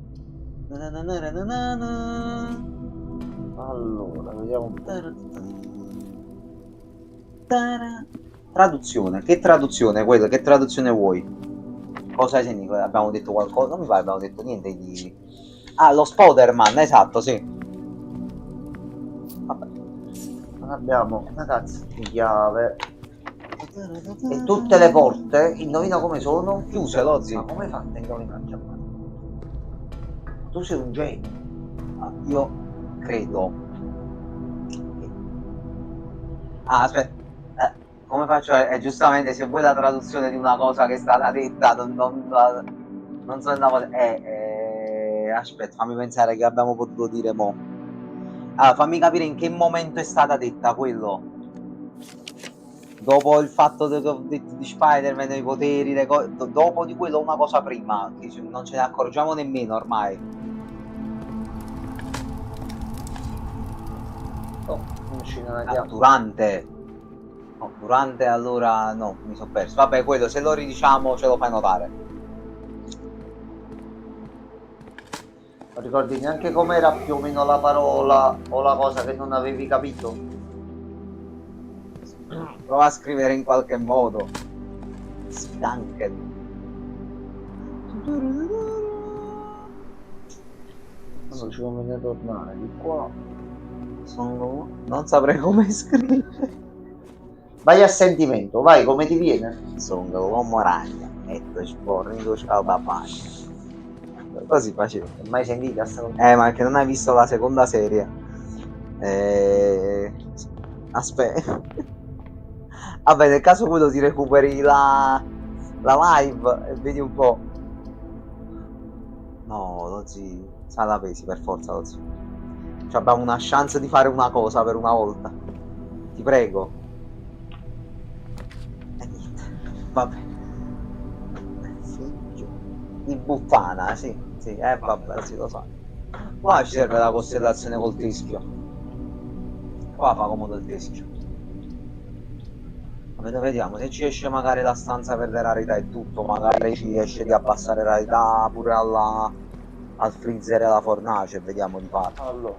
Allora, vediamo un po'. Traduzione, che traduzione quella? Che traduzione vuoi? Cosa significa? Abbiamo detto qualcosa? Non mi pare abbiamo detto niente di... Ah, lo Spider-Man, esatto, sì. Vabbè. Abbiamo una cazzo di chiave. E tutte le porte, indovina come sono? Chiuse, Lozzi. Ma come fate a indovinare? Tu sei un genio. Io credo. Ah, aspetta. Come faccio? Giustamente, se vuoi la traduzione di una cosa che è stata detta, non so una cosa. Aspetta, fammi pensare che abbiamo potuto dire mo. Allora, fammi capire in che momento è stata detta quello. Dopo il fatto che ho detto di Spider-Man, i poteri, le cose. Dopo di quello una cosa prima, che non ce ne accorgiamo nemmeno ormai. Durante. No, durante allora no, mi sono perso. Vabbè, quello se lo ridiciamo ce lo fai notare. Non ricordi neanche com'era più o meno la parola o la cosa che non avevi capito? Prova a scrivere in qualche modo. Spanker. Allora ci conviene tornare di qua. Non saprei come scrivere. Vai a sentimento, vai come ti viene. Sono l'uomo ragno, metto sporrido ciao papà. Così faceva. Mai sentita sta cosa? Ma che non hai visto la seconda serie. Aspetta. Vabbè, nel caso quello ti recuperi la live e vedi un po'. No, Lozzi, sa la pesi per forza, Lozzi. Cioè, abbiamo una chance di fare una cosa per una volta. Ti prego. Vabbè, figlio di puttana, sì, vabbè, sì, lo so. Qua ci serve la costellazione col teschio. Qua fa comodo il teschio. Vabbè, vediamo, se ci esce magari la stanza per le rarità e tutto, magari ci esce di abbassare rarità pure al freezer e alla fornace, vediamo di farlo.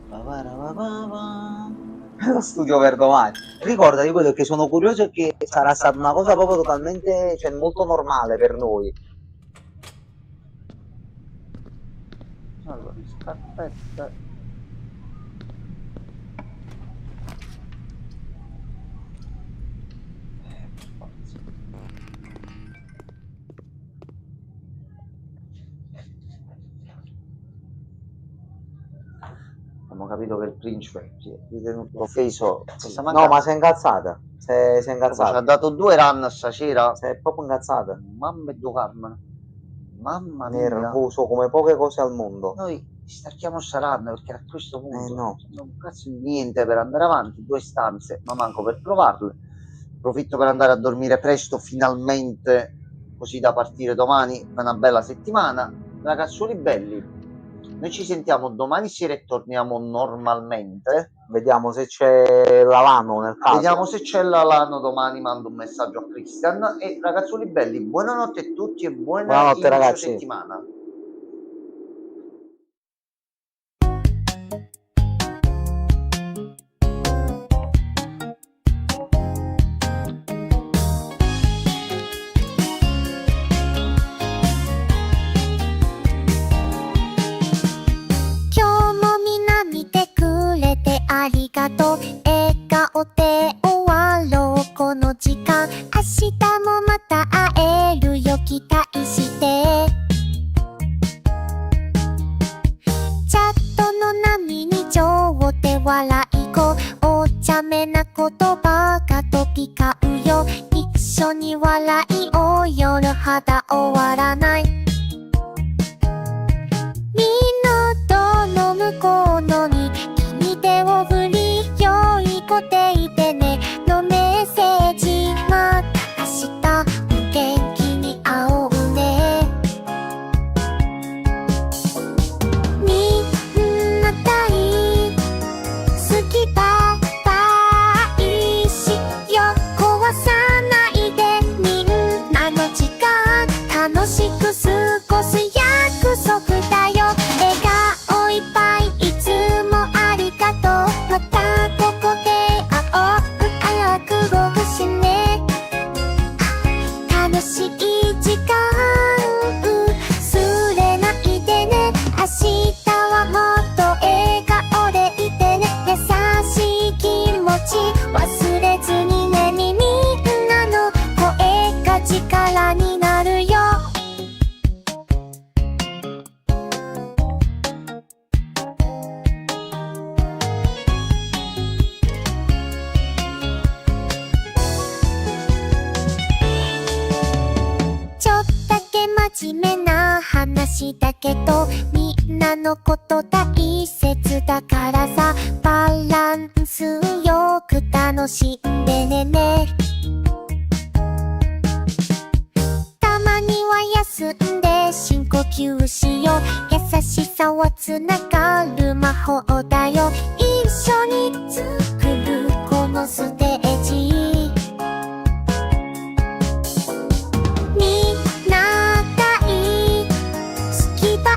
Allora. Lo studio per domani. Ricordati quello che sono curioso è che sarà stata una cosa proprio totalmente, cioè molto normale per noi. Allora, aspetta. Abbiamo capito che il principe si è ritenuto offeso. No, ma sei incazzata. Sei incazzata. Ci ha dato 2 run stasera. Sei proprio incazzata. Mamma e due Carmen. Mamma mia. Nervoso come poche cose al mondo. Noi stacchiamo sta run perché a questo punto no. non un cazzo di niente per andare avanti. 2 stanze, ma manco per provarle. Approfitto per andare a dormire presto finalmente, così da partire domani per una bella settimana. Ragazzuoli belli, noi ci sentiamo domani sera e torniamo normalmente. Vediamo se c'è l'Alano nel caso. Vediamo se c'è l'Alano domani, mando un messaggio a Christian. E ragazzuoli belli, buonanotte a tutti e buonanotte ragazzi. settimana.笑顔で終わろうこの時間、明日もまた会えるよ期待して、チャットの波に乗って笑いこう、お茶目な言葉が飛び交うよ、一緒に笑いを夜肌終わらない、港の向こうのに君手を振り良い子でいてねのメッセージ、また明日元気に会おうね、みんな大好きばばいしよ、壊さないでみんなの時間楽しく過ごす約束だよ、笑顔いっぱいいつもありがとう、またここで会おう、早くごふしね、楽しい時間忘れないでね、明日はもっと笑顔でいてね、優しい気持ち忘れずにね、みんなの声が力になるよ、ちょっとだけ真面目な話だけど、みんなのこと大切だからさ、バランスよく楽しんでね、たまには休んで深呼吸しよう、優しさはつながる魔法だよ、一緒に作るこのステ